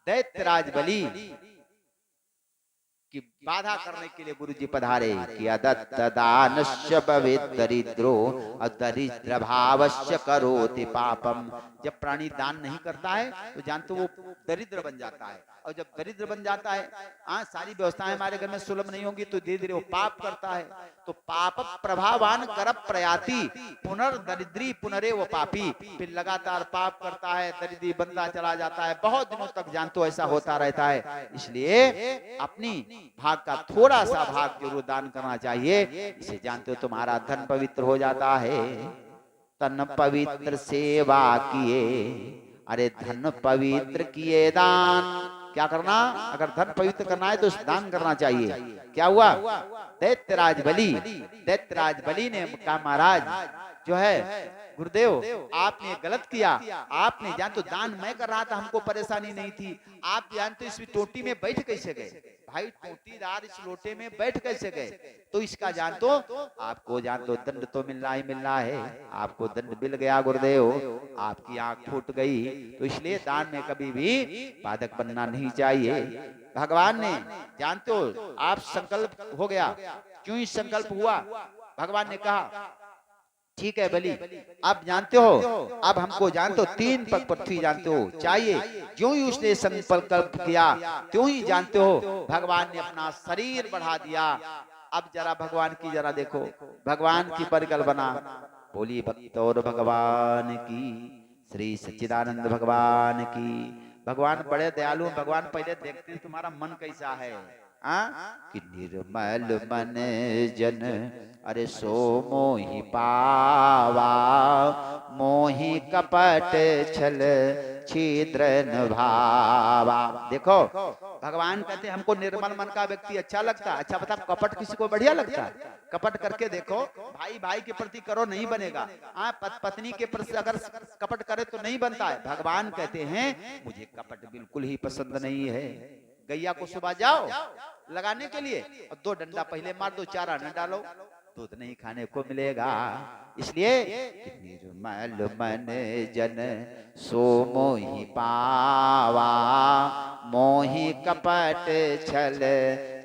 दैत्यराज बलि की बाधा करने के लिए गुरुजी पधारे कि अदत्त दानस्य भवेत् दरिद्रो दरिद्र भावस्य करोति पापम। जब प्राणी दान नहीं करता है तो जानते वो दरिद्र बन जाता है, और जब दरिद्र बन जाता है, सारी व्यवस्थाएं हमारे घर में सुलभ नहीं होंगी तो धीरे धीरे वो पाप करता है। तो पाप प्रभावान कर प्रयाति पुनर्दरिद्री पुनरेव पापी, फिर लगातार पाप करता है, दरिद्री बनता चला जाता है, बहुत दिनों तक जानते हो ऐसा होता रहता है। इसलिए अपनी भाग का थोड़ा सा भाग जरूर दान करना चाहिए, इसे जानते हो तुम्हारा धन पवित्र हो जाता है। तन पवित्र सेवा किए, अरे धन पवित्र किए दान। क्या करना? अगर धन पवित्र करना है तो दान करना चाहिए। क्या हुआ? दैत्यराज बलि ने कहा महाराज जो है गुरुदेव आपने गलत किया, आपने जान तो दान मैं कर रहा था, हमको परेशानी नहीं थी, आप जानते इस टोटी में बैठ कैसे गए? भाई टोटीदार इस लोटे में बैठ कैसे गए? तो इसका जान तो आपको जान तो दंड तो मिलना ही मिलना है, आपको दंड मिल गया गुरुदेव, आपकी आंख फूट गई। तो इसलिए दान में कभी भी बाधक बनना नहीं चाहिए। भगवान ने जानते हो आप संकल्प हो गया, क्यों इस संकल्प हुआ? भगवान ने कहा ठीक है बलि, अब जानते हो अब हमको जानते हो 3 पग पृथ्वी जानते हो चाहिए। जो ही उसने संकल्प किया त्यों ही जानते हो भगवान ने अपना शरीर बढ़ा दिया। अब जरा भगवान की जरा देखो, भगवान की परिकल्पना। बोली भक्त और भगवान की, श्री सच्चिदानंद भगवान की। भगवान बड़े दयालु, भगवान पहले देखते हैं तुम्हारा मन कैसा है। कि निर्मल मन जन अरे सो मोहि पावा, मोहि कपट छल छिद्र न भावा। देखो भगवान कहते हमको निर्मल मन का व्यक्ति अच्छा लगता है। अच्छा बता कपट किसी को बढ़िया लगता है? कपट करके देखो, भाई भाई के प्रति करो नहीं बनेगा, पत्नी के प्रति अगर कपट करे तो नहीं बनता है। भगवान कहते हैं मुझे कपट बिल्कुल ही पसंद नहीं है। गैया को सुबह जाओ लगाने के लिए और 2 डंडा पहले मार दो, चारा न डालो, दूध नहीं खाने को मिलेगा। इसलिए निर्मल मन जन सो मोहि पावा, मोहि कपट छल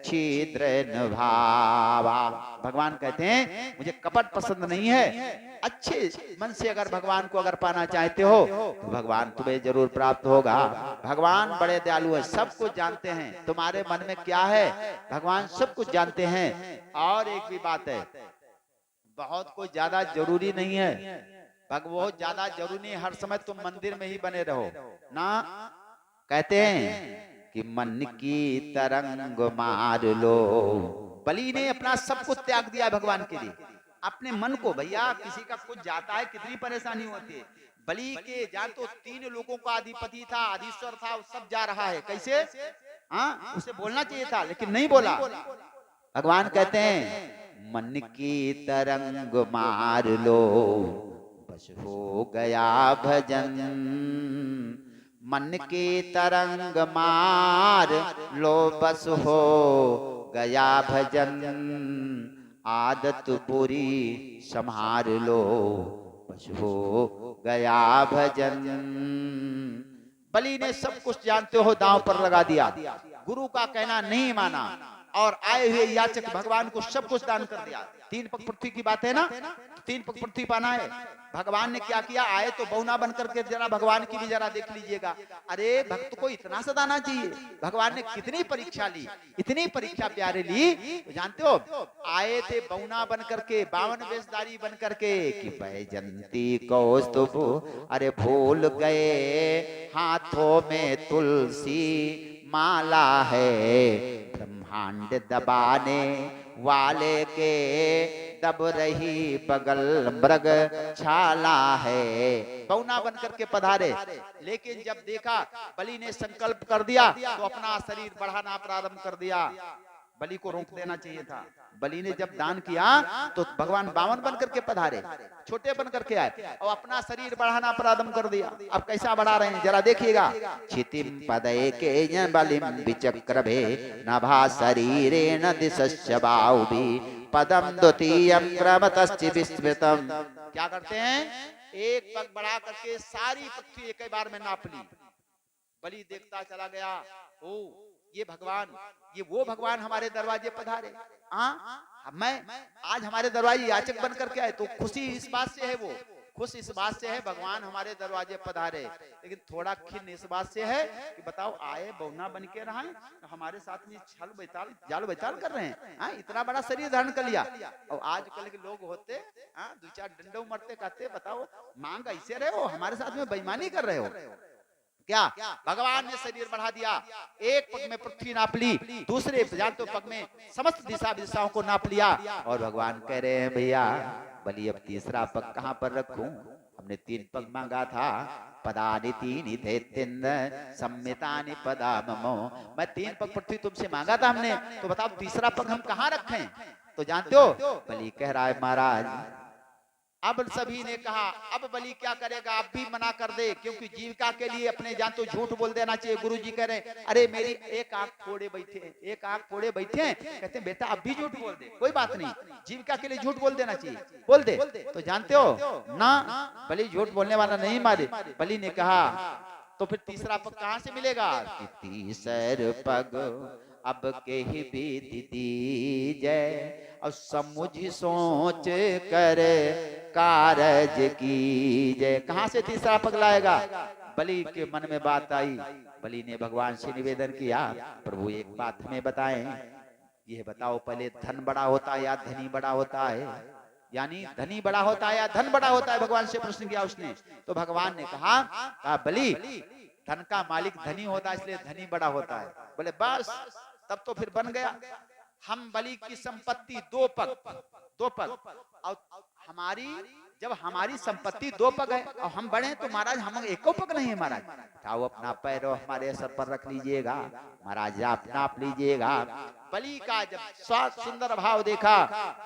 छिद्र न भावा। भगवान कहते हैं मुझे कपट पसंद नहीं है, अच्छे मन से अगर भगवान को अगर पाना चाहते हो तो भगवान तुम्हें जरूर प्राप्त होगा। भगवान बड़े दयालु है, सब कुछ जानते हैं, तुम्हारे मन में क्या है भगवान सब कुछ जानते हैं। और एक भी बात है, बहुत कुछ ज्यादा जरूरी नहीं है, बहुत ज्यादा जरूरी नहीं हर समय तुम मंदिर में ही बने रहो ना। कहते हैं कि मन की तरंग मार लो। बलि ने अपना सब कुछ त्याग दिया भगवान के लिए, अपने मन को। भैया किसी का कुछ जाता है कितनी परेशानी होती है। बलि के जान तो 3 लोगों का अधिपति था, अधीश्वर था, वो सब जा रहा है कैसे? हाँ, उसे बोलना चाहिए था लेकिन नहीं बोला। भगवान कहते हैं मन की तरंग मार लो, बस हो गया भजन। मन की तरंग मार लो, बस हो गया भजन। आदत बुरी संभार लो, बस हो गया भजन। बलि ने सब कुछ जानते हो दांव पर लगा दिया, गुरु का कहना नहीं माना और आए हुए याचक भगवान को सब कुछ दान कर दिया। 3 पग पृथ्वी की बात है ना, 3 पग पृथ्वी पाना है। भगवान ने क्या किया, आए तो बौना बन करके जरा भगवान की भी जरा देख लीजिएगा। अरे भक्त को इतना सताना चाहिए। भगवान ने कितनी परीक्षा ली, इतनी परीक्षा प्यारे ली, तो जानते हो आए थे बौना बन करके, 52 वेशधारी बन करके कि बैजंती कौस्तुभ, अरे भूल गए हाथों में तुलसी माला है। ब्रह्मांड दबाने वाले के दब रही बगल मृग छाला है। बौना बन करके पधारे, लेकिन जब देखा बलि ने संकल्प कर दिया तो अपना शरीर बढ़ाना प्रारंभ कर दिया। बलि को रोक देना चाहिए था। बलि ने जब दान किया तो भगवान 52 बन करके पधारे, छोटे बन करके आए और अपना शरीर बढ़ाना प्रारंभ कर दिया। अब कैसा बढ़ा रहे हैं जरा देखिएगा। क्षितिम पदये के बलिम विचक्रभे नभा शरीरेण दिशश्च बाहुभि पदम द्वितीयं क्रमतश्च विस्मृतम्। क्या करते हैं, एक पग बढ़ा करके सारी पृथ्वी एक बार में नाप ली। बलि देखता चला गया, ओ ये भगवान, ये वो भगवान हमारे दरवाजे पधारे। मैं आज हमारे दरवाजे याचक बन करके आए तो खुशी इस बात से है, वो खुश इस बात से है भगवान हमारे दरवाजे पधारे, लेकिन थोड़ा खिन्न इस बात से है कि बताओ आए बौना बन के रहा तो हमारे साथ में छल बैताल जाल बैताल कर रहे हैं। इतना बड़ा शरीर धारण कर लिया और आजकल के लोग होते 2-4 डंडों मरते कहते बताओ मांग ऐसे रहे हो, हमारे साथ में बेईमानी कर रहे हो क्या? भगवान ने शरीर बढ़ा दिया, एक पग में पृथ्वी नाप ली, दूसरे जानते पग में समस्त दिशाओं को नाप लिया और भगवान कह रहे हैं भैया बलि अब तीसरा पग कहां पर रखूं? हमने 3 पग मांगा था, पदानि 3 थे 3 सम्मितानि पदा ममो। मैं 3 पग पृथ्वी तुमसे मांगा था हमने, तो बताओ तीसरा पग हम कहां रखें? तो जानते हो बलि कह रहा है महाराज अब सभी ने कहा अब बलि क्या करेगा, अब भी मना कर दे, क्योंकि जीविका के लिए अपने जान तो झूठ बोल देना चाहिए। गुरु जी कह रहे अरे मेरी एक आंख फोड़े बैठे, एक आंख फोड़े बैठे हैं, कहते हैं बेटा अब भी झूठ बोल दे, कोई बात नहीं, जीविका के लिए झूठ बोल देना चाहिए, बोल दे। तो जानते हो ना बलि झूठ बोलने वाला नहीं मारे। बलि ने कहा तो फिर तीसरा पग कहां से मिलेगा? तीसर पग अब के ही बीती दीजय और समुझ सोच कर कारज कीजय। कहां से तीसरा पग लाएगा? बलि के मन में बात आई। बलि ने भगवान से निवेदन किया प्रभु एक बात हमें बताएं, ये बताओ पहले धन बड़ा होता है या धनी बड़ा होता है? यानी धनी बड़ा होता है या धन बड़ा होता है? भगवान से प्रश्न किया उसने। तो भगवान ने कहा बलि धन का मालिक धनी होता है इसलिए धनी बड़ा होता है। बोले बस तब तो फिर बन गया। हम बलि की संपत्ति 2 पग और हमारी जब हमारी संपत्ति 2 पग है और हम बड़े तो महाराज हम एको पग नहीं है महाराज। उठाओ अपना पैरों हमारे सर पर रख लीजिएगा महाराज, आप नाप लीजिएगा। बलि का जब स्वाद सुंदर भाव देखा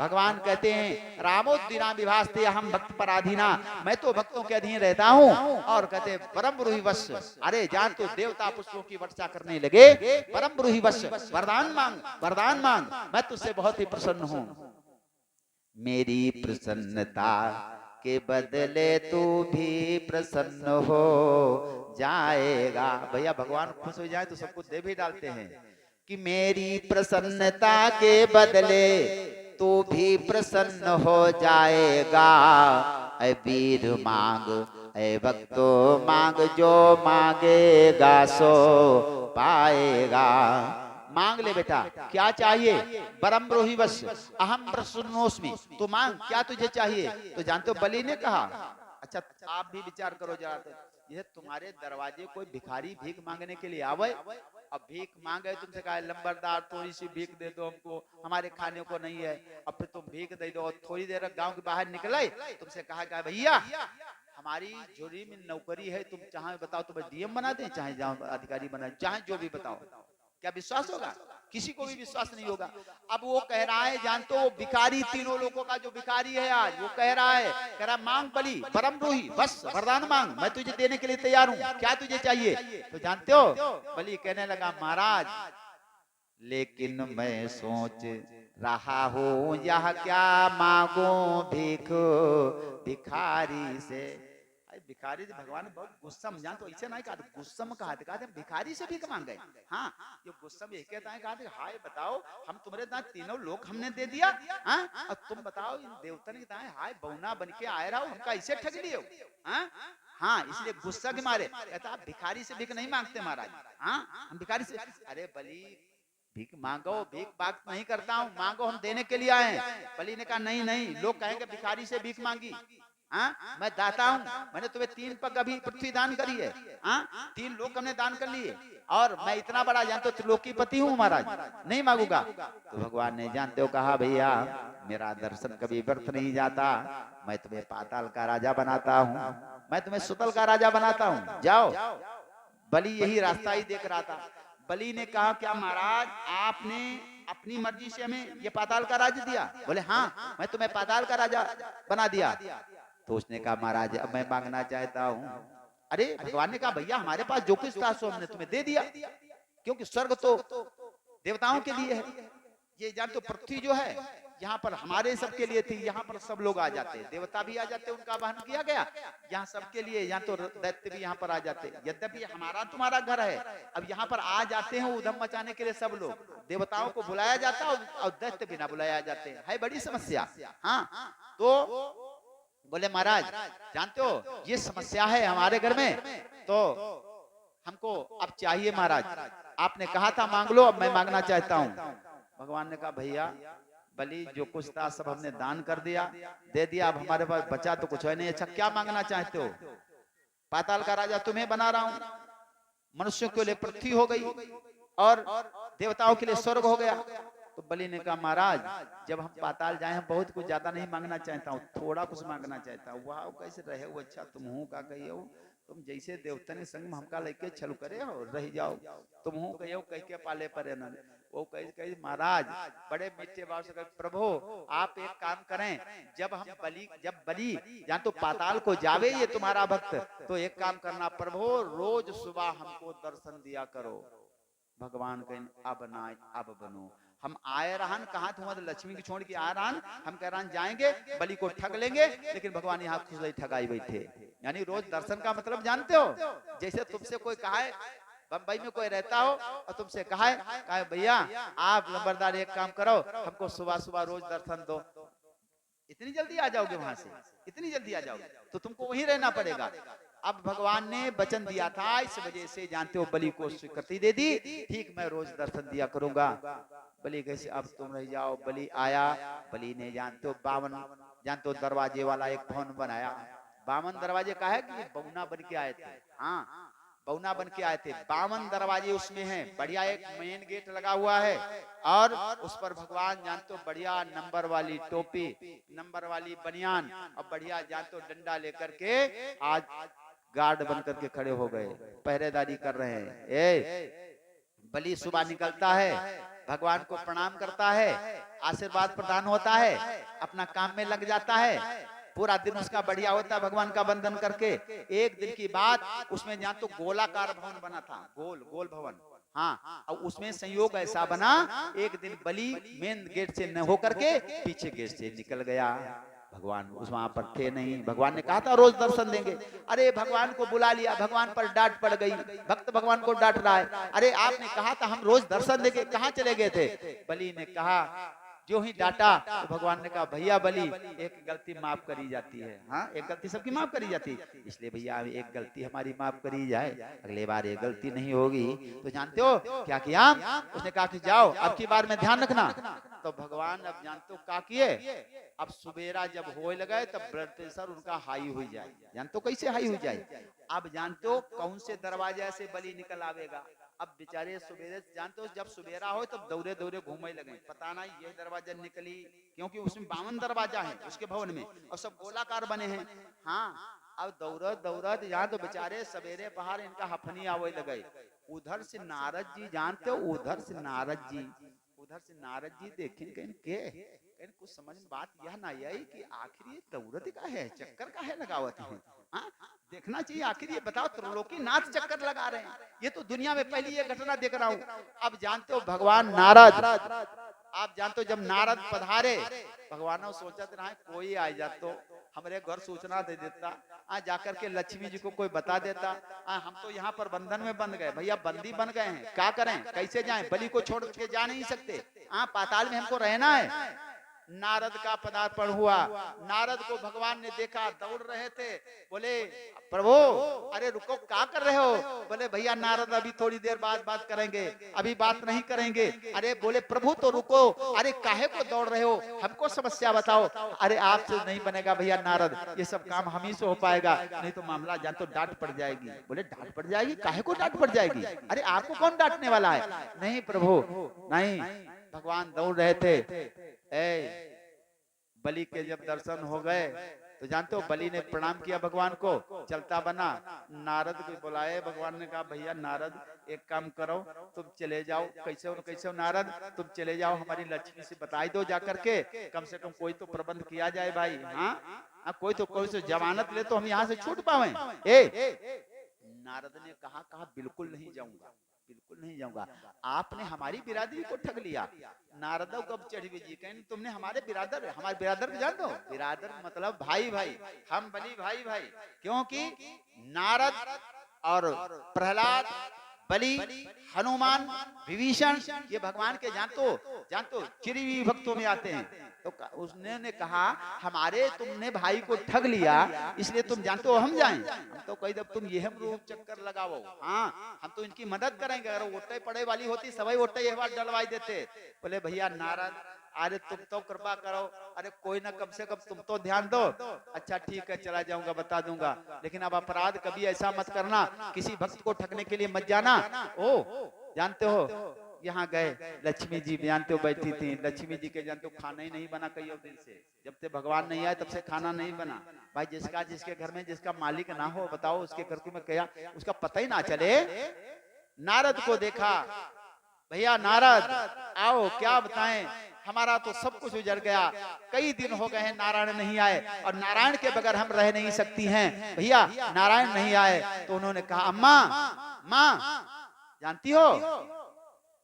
भगवान कहते हैं रामोद्दीना विभास्ते हम भक्त पराधीना, मैं तो भक्तों के अधीन रहता हूँ। और कहते परम ब्रूहि वश, अरे जान तो देवता पुष्पों की वर्षा करने लगे, परम ब्रूहि वश वरदान मांग, वरदान मांग, मैं तुझसे बहुत ही प्रसन्न हूँ। मेरी प्रसन्नता के बदले तू भी प्रसन्न हो जाएगा। भैया भगवान खुश हो जाए तो सब कुछ दे भी डालते हैं कि मेरी प्रसन्नता के बदले तू भी प्रसन्न हो जाएगा। ऐ वीर मांग, ऐ भक्तो मांग, जो मांगेगा सो पाएगा। मांग ले बेटा, क्या चाहिए? परम ब्रूहि बस अहम प्रसन्नोस्मि, तो मांग, क्या तुझे चाहिए? तो जानते हो बलि ने कहा, अच्छा आप भी विचार करो जरा, यह तुम्हारे दरवाजे कोई भिखारी भीख मांगने के लिए आवे, अब भीख मांगे तुमसे कहा लंबरदार थोड़ी सी भीख दे दो हमको, हमारे खाने को नहीं है, अब फिर तुम भीख दे दो, थोड़ी देर गांव के बाहर निकले, तुमसे कहा भैया हमारी जोरी में नौकरी है, तुम चाहे बताओ, तुम्हें डीएम बना दें, चाहे जाओ अधिकारी बना, चाहे जो भी बताओ, क्या विश्वास होगा? किसी को भी विश्वास नहीं होगा। अब वो कह रहा है, जानते हो भिखारी, तीनों लोगों का जो भिखारी है आज, वो कह रहा है, मांग बलि परम द्रोही, बस वरदान मांग, मैं तुझे देने के लिए तैयार हूँ, क्या तुझे चाहिए? तो जानते हो बलि कहने लगा, महाराज लेकिन मैं सोच रहा हूँ यह क्या मांगू भीख भिखारी से। भिखारी भगवान बहुत गुस्सा में, जान तो ऐसे नहीं कहा, गुस्सा में कहा भिखारी से भीख मांगे। हाँ ये गुस्सा में कहता है, कहा हाय बताओ, हम तुम्हारे दांत तीनों लोग हमने दे दिया, हाँ अब तुम बताओ इन देवतन के दाएं हाय बौना बन के आए रहा हो, हमका ऐसे ठग लियो। हाँ इसलिए गुस्सा के मारे कहता आप भिखारी से भीख नहीं मांगते महाराज, हाँ हम भिखारी से, अरे बलि भीख मांगो, भीख बात नहीं करता हूँ, मांगो हम देने के लिए आए हैं। बलि ने कहा नहीं नहीं, लोग कहेंगे भिखारी से भीख मांगी, हाँ मैं दाता हूँ, मैंने तुम्हें 3 पग अभी पृथ्वी दान करी है, हाँ 3 लोग हमने दान कर लिए, और मैं इतना बड़ा जानते हो त्रिलोकीपति हूँ महाराज, नहीं मांगूंगा। तो भगवान ने जानते हो कहा, भैया मेरा दर्शन कभी व्यर्थ नहीं जाता, मैं तुम्हें पाताल का राजा बनाता हूँ, मैं तुम्हें सुतल का राजा बनाता हूँ, जाओ। बलि यही रास्ता ही देख रहा था। बलि ने कहा, क्या महाराज आपने अपनी मर्जी से हमें ये पाताल का राज्य दिया? बोले हाँ मैं तुम्हें पाताल का राजा बना दिया। तो उसने कहा, महाराज अब मैं मांगना चाहता हूँ। अरे भगवान ने कहा, भैया हमारे पास जो कुछ था सो हमने तुम्हें दे दिया, क्योंकि स्वर्ग तो देवताओं के लिए है, ये जान तो पृथ्वी जो है यहाँ पर हमारे सबके लिए थी, यहाँ पर सब लोग आ जाते, देवता भी आ जाते, उनका वाहन किया गया, यहाँ सबके लिए, यहाँ तो दैत्य भी यहाँ पर आ जाते, यद्यपि हमारा तुम्हारा घर है, अब यहाँ पर आ जाते हैं उधम मचाने के लिए सब लोग, देवताओं को बुलाया जाता और दैत्य बिना बुलाया जाते हैं, है बड़ी समस्या। हाँ तो बोले महाराज जानते हो ये समस्या है हमारे घर में, तो हमको अब चाहिए महाराज, आपने कहा था मांग लो, अब मैं मांगना चाहता हूँ। भगवान ने कहा, भैया बलि जो कुछ था सब हमने दान कर दिया, दे दिया, अब हमारे पास बचा तो कुछ है नहीं, अच्छा क्या मांगना चाहते हो? पाताल का राजा तुम्हें बना रहा हूं, मनुष्यों के लिए पृथ्वी हो गई और देवताओं के लिए स्वर्ग हो गया। तो बलि ने कहा, महाराज जब हम पाताल जाए, हम बहुत कुछ ज्यादा नहीं मांगना चाहता हूँ, थोड़ा कुछ मांगना चाहता हूँ। वाह कैसे रहे हो, अच्छा तुम हूँ का कही हो, तुम जैसे देवतन संग में हमका लेके छल करे हो, रह जाओ, तुम हूँ कहो कह के पाले पर न। वो कही महाराज बड़े मीठे भाव से कहे, प्रभु आप एक काम करें, जब बलि या तो पाताल को जावे ये तुम्हारा भक्त, तो एक काम करना प्रभु, रोज सुबह हमको दर्शन दिया करो। भगवान कहें, अब ना अब बनो, हम आए रहन, कहा तुम्हारे लक्ष्मी की छोड़ के आए रहन, हम कह रहन जाएंगे बलि को ठग लेंगे, लेकिन भगवान यहाँ खुद ही ठगाई बैठे। यानी रोज दर्शन का मतलब जानते हो, जैसे तुमसे कोई कहा है बंबई में कोई रहता हो और तुमसे कहा है भैया आप नंबरदार एक काम करो, हमको सुबह सुबह रोज दर्शन दो, इतनी जल्दी आ जाओगे वहां से, इतनी जल्दी आ जाओगे तो तुमको वहीं रहना पड़ेगा। अब भगवान ने वचन दिया था, इस वजह से जानते हो बलि को स्वीकृति दे दी, ठीक मैं रोज दर्शन दिया करूंगा। बलि कैसे, अब तुम रह जाओ। बलि आया, बलि ने जानते हो 52 जानते हो दरवाजे वाला एक भवन बनाया। 52 दरवाजे का है कि बौना बन के आए थे, हाँ बौना बन के आए थे, 52 दरवाजे उसमें हैं, बढ़िया एक मेन गेट लगा हुआ है, और उस पर भगवान जानते हो बढ़िया नंबर वाली टोपी, नंबर वाली बनियान, और बढ़िया जानते हो डंडा लेकर के आज गार्ड बन करके खड़े हो गए, पहरेदारी कर रहे हैं। बलि सुबह निकलता है, भगवान को प्रणाम करता है, आशीर्वाद प्रदान होता है, अपना काम में लग जाता है, पूरा दिन उसका बढ़िया होता है भगवान का वंदन करके। एक दिन की बात, उसमें जहाँ तो गोलाकार भवन बना था, गोल भवन, हाँ और उसमें संयोग ऐसा बना, एक दिन बलि मेन गेट से न होकर के पीछे गेट से निकल गया। भगवान उस वहां पर थे नहीं, भगवान ने कहा था रोज दर्शन देंगे, अरे भगवान को बुला लिया, भगवान पर डांट पड़ गई, भक्त भगवान को डांट रहा है, अरे आपने कहा था हम रोज दर्शन देंगे, कहाँ चले गए थे? बलि ने कहा जो ही डांटा तो भगवान ने कहा भैया बलि एक गलती माफ करी जाती है। हाँ, एक गलती सबकी माफ करी जाती है, इसलिए भैया एक गलती हमारी माफ करी जाए, अगले बार ये गलती नहीं होगी। तो जानते हो क्या किया? उसने कहा कि जाओ अब की बार में ध्यान रखना। तो भगवान अब जानते हो क्या किए? अब सुबेरा जब होए लगे तब ब्लड प्रेशर उनका हाई हो जाए। जानते हो कैसे हाई हो जाए? अब जानते हो कौन से दरवाजे से बलि निकल आवेगा? अब बेचारे सुबेरे जानते हो जब सुबेरा हो तब दौड़े दौड़े घूमने लगे, पता नहीं ये दरवाजा निकली, क्योंकि उसमें 52 दरवाजा है उसके भवन में और सब गोलाकार बने हैं। हाँ, अब दौड़त दौड़त यहाँ तो बेचारे सवेरे पहाड़ इनका हफनी आवे लगे। उधर से नारद जी, जानते हो उधर से नारद जी देखें कहीं कुछ समझ में बात यह ना आई कि आखिर ये दौड़त का है, चक्कर का है लगावत है। हाँ, देखना चाहिए आखिर ये बताओ त्रिलोकी नाथ चक्कर लगा रहे हैं, ये तो दुनिया में पहली ये घटना देख रहा हूँ। अब जानते हो भगवान नारद, आप जानते हो जब नारद पधारे भगवान ने सोचा था कोई आ जाता तो हमारे घर सूचना दे देता, जाकर के लक्ष्मी जी को कोई बता देता। हम तो यहाँ पर बंधन में बंध गए भैया, बंदी बन गए हैं, क्या करें कैसे जाएं? बलि को छोड़ के जा नहीं सकते, पाताल में हमको रहना है। नारद का पदार्पण हुआ, नारद को भगवान ने देखा, दौड़ रहे थे, बोले प्रभु अरे रुको क्या कर रहे हो? बोले भैया नारद अभी थोड़ी देर बाद बात करेंगे, अभी बात नहीं करेंगे। अरे बोले प्रभु तो रुको, अरे काहे को दौड़ रहे हो, हमको समस्या बताओ। अरे आपसे नहीं बनेगा भैया नारद, ये सब काम हम ही से हो पाएगा, नहीं तो मामला जानते हो डांट पड़ जाएगी। बोले डांट पड़ जाएगी? काहे को डांट पड़ जाएगी? अरे आपको कौन डांटने वाला है? नहीं प्रभु नहीं। भगवान दौड़ रहे थे, बलि के जब दर्शन हो गए तो जानते हो बलि ने प्रणाम किया भगवान को, चलता बना, नारद को बुलाए। भगवान ने कहा भैया नारद एक काम करो, तुम चले जाओ, कैसे हो कैसे हो नारद, तुम चले जाओ हमारी लक्ष्मी से बताई दो जाकर के, कम से कम कोई तो प्रबंध किया जाए भाई। हाँ, कोई तो जमानत ले तो हम यहाँ से छूट पावे। नारद ने कहा बिल्कुल नहीं जाऊंगा, बिल्कुल नहीं जाऊंगा, आपने हमारी बिरादरी को ठग लिया। नारद कब चढ़ी जी, कहें तुमने हमारे बिरादर को जान दो, बिरादर मतलब भाई भाई, हम बलि भाई भाई, क्योंकि नारद और प्रहलाद, बलि, हनुमान, विभीषण ये भगवान के जानतो चिरवी भक्तों में आते हैं। तो उसने ने कहा हमारे तुमने भाई को ठग लिया, इसलिए तुम जानते हो हम जाएं, हम तो कही जब तुम ये हम रूप चक्कर लगाओ, हाँ हम तो इनकी मदद करेंगे, अगर वोटे पड़े वाली होती सभी वोटे ये बार डलवाई देते। बोले भैया नारद अरे तुम तो कृपा करो, अरे कोई ना कम से कम तुम तो ध्यान दो। अच्छा ठीक है चला जाऊंगा, बता दूंगा, लेकिन अब अपराध कभी ऐसा मत करना, किसी भक्त को ठगने के लिए मत जाना। जानते हो यहाँ गए, लक्ष्मी जी जानते हो बैठी थी, लक्ष्मी जी के जानते हो खाना ही नहीं बना कई दिन से, जब से भगवान नहीं आए तब से खाना नहीं बना। भाई जिसके घर में जिसका मालिक ना हो बताओ उसके घर को में क्या उसका पता ही ना चले। नारद को देखा, भैया नारद आओ क्या बताएं, हमारा तो सब कुछ उजड़ गया, कई दिन हो गए हैं नारायण नहीं आए, और नारायण के बगैर हम रह नहीं सकती हैं, भैया नारायण नहीं आए। तो उन्होंने कहा अम्मा माँ जानती हो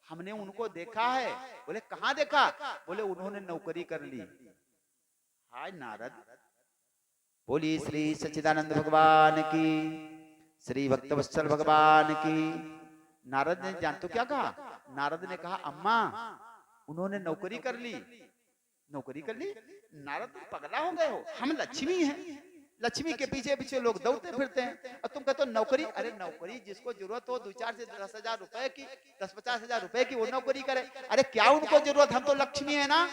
हमने उनको देखा है। बोले कहाँ देखा? बोले उन्होंने नौकरी कर ली। हाय नारद, बोली श्री सच्चिदानंद भगवान की, श्री भक्तवत्सल भगवान की। नारद ने जानते क्या कहा? नारद ने कहा अम्मा उन्होंने नौकरी कर ली, नौकरी कर ली। नारद पगला हो गए हो, हम लक्ष्मी हैं, लक्ष्मी के पीछे पीछे लोग दौड़ते फिरते हैं, और तुम कहते हो नौकरी। अरे नौकरी जिसको जरूरत हो 2-4 से 10,000 रुपए की, 10-50,000 रुपए की वो नौकरी करे। अरे क्या उनको जरूरत, हम तो लक्ष्मी है ना।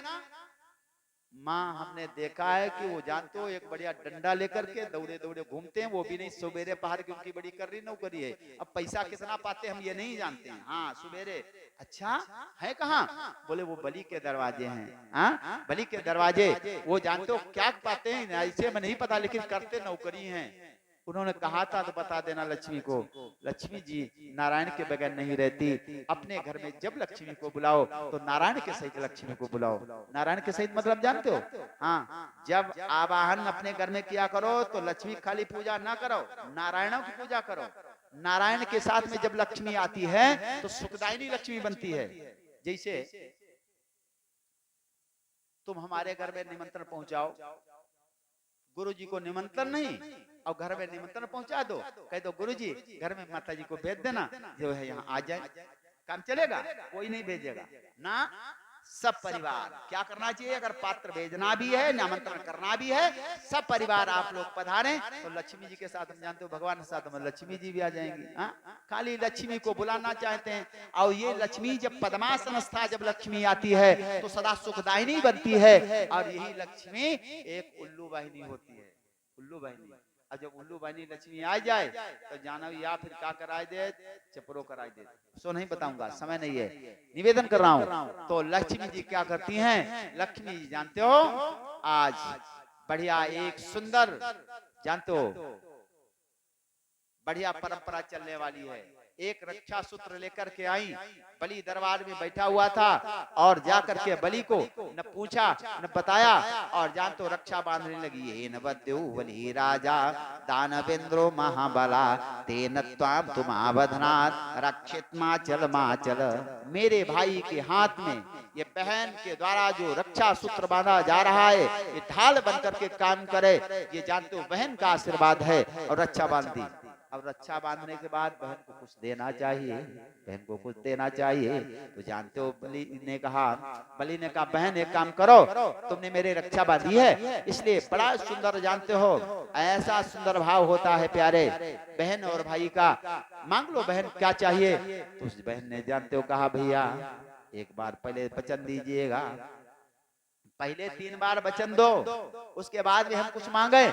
माँ हमने देखा है कि वो जानते हो एक बढ़िया डंडा लेकर के दौड़े दौड़े घूमते हैं, वो भी नहीं सवेरे पहाड़ की उनकी बड़ी कर रही नौकरी है। अब पैसा कितना पाते हम ये नहीं जानते हैं। हाँ सवेरे अच्छा है कहाँ? बोले वो बलि के दरवाजे हैं। हाँ बलि के दरवाजे, वो जानते हो क्या पाते हैं ऐसे में नहीं पता, लेकिन करते नौकरी हैं। उन्होंने कहा था तो बता देना लक्ष्मी को, लक्ष्मी जी नारायण के बगैर नहीं रहती, अपने घर में जब लक्ष्मी को बुलाओ तो नारायण के सहित लक्ष्मी को बुलाओ। नारायण के सहित मतलब जानते हो? हाँ, जब आवाहन अपने घर में किया करो तो लक्ष्मी खाली पूजा ना करो, नारायणों की पूजा करो। नारायण के साथ में जब लक्ष्मी आती है तो सुखदायिनी लक्ष्मी बनती है। जैसे तुम हमारे घर में निमंत्रण पहुंचाओ, गुरु जी को निमंत्रण नहीं और घर में निमंत्रण पहुंचा दो, कह दो गुरु जी घर में माता जी को भेज देना, जो है यहाँ आ जाए, काम चलेगा? कोई नहीं भेजेगा ना। सब परिवार क्या करना चाहिए, अगर पात्र भेजना भी है, निमंत्रण करना भी है, सब परिवार आप लोग पधारें। तो लक्ष्मी जी के साथ हम जानते हो भगवान के साथ में लक्ष्मी जी भी आ जाएंगी। हाँ, खाली लक्ष्मी को बुलाना चाहते हैं। और ये लक्ष्मी जब पद्मासन स्था जब लक्ष्मी आती है तो सदा सुखदायिनी बनती है। और यही लक्ष्मी एक उल्लू वाहिनी होती है, उल्लू वाहिनी। और जब उल्लू वाहिनी लक्ष्मी आ जाए तो जाना या फिर क्या कराई दे, चपरो कराई दे। सो नहीं बताऊंगा, समय नहीं है, निवेदन कर रहा हूं। तो लक्ष्मी जी क्या करती हैं, लक्ष्मी जी जानते हो आज बढ़िया एक सुंदर, जानते हो बढ़िया परंपरा चलने वाली है। एक रक्षा सूत्र लेकर के आई, बलि दरबार में बैठा हुआ था और जाकर के बलि को न पूछा न बताया, और जान तो रक्षा बांधने लगी। हे नवद्यो बलि राजा दानवेंद्रो महाबला तेन त्वाम तुमावधनात् रक्षित माचल। मेरे भाई के हाथ में ये बहन के द्वारा जो रक्षा सूत्र बांधा जा रहा है, ये ढाल बनकर के काम करे। ये जानते हो बहन का आशीर्वाद है। और रक्षा बांध दी। अब रक्षा बांधने के बाद बहन को कुछ देना चाहिए, बहन को कुछ देना चाहिए। तो जानते हो बलि ने कहा बहन एक काम करो, तुमने मेरे रक्षा बांधी है, इसलिए बड़ा सुंदर, जानते हो ऐसा सुंदर भाव होता है प्यारे बहन और भाई का। मांग लो बहन क्या चाहिए। तो उस बहन ने जानते हो कहा भैया एक बार पहले वचन दीजिएगा, पहले 3 बार वचन दो, उसके बाद भी हम कुछ मांगे।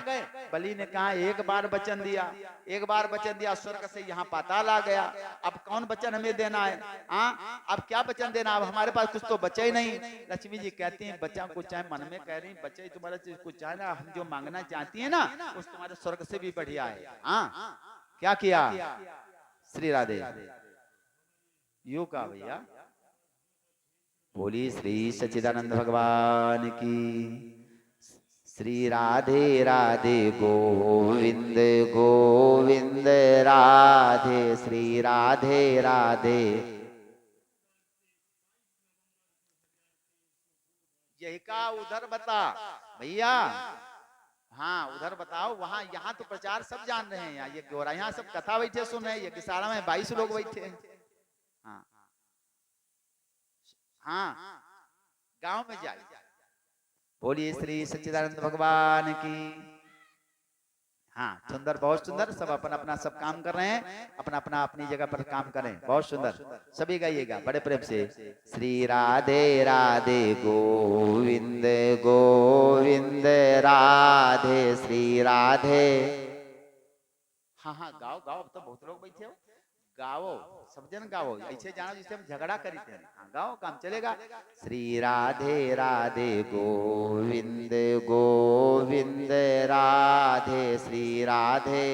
बलि ने कहा एक बार वचन दिया, एक बार वचन दिया, स्वर्ग से यहाँ पाताल आ गया। अब कौन वचन हमें देना है? अब क्या वचन देना, अब हमारे पास कुछ तो बचे ही नहीं। लक्ष्मी जी कहती हैं बच्चा कुछ चाहे, मन में कह रही बच्चे तुम्हारा चीज कुछ चाहे ना, हम जो मांगना चाहती है ना उस तुम्हारे स्वर्ग से भी बढ़िया है। क्या किया श्री राधे, यू कहा भैया, बोली श्री सच्चिदानंद भगवान की। श्री राधे राधे गोविंद गोविंद राधे, श्री राधे राधे। यही का उधर बता भैया, हाँ उधर बताओ, वहां यहाँ तो प्रचार सब जान रहे हैं। यहाँ ये गोरा, यहाँ सब कथा बैठे सुन रहे हैं। ये किसारा में 22 लोग बैठे हैं। हाँ गांव में जाए। बोलिए श्री सच्चिदानंद भगवान की। हाँ सुंदर, बहुत सुंदर। सब अपना अपना सब काम कर रहे हैं, अपना अपना अपनी जगह पर काम करें। बहुत सुंदर, सभी गाइएगा बड़े प्रेम से। श्री राधे राधे गोविंद गोविंद राधे, श्री राधे। हाँ गाओ गाओ, अब तो बहुत लोग बैठे हो, गाओ सब जन गाओ, ऐसे जानो जिससे हम झगड़ा करी थे। गाओ काम चलेगा। श्री राधे राधे गोविंद गोविंद राधे, श्री राधे।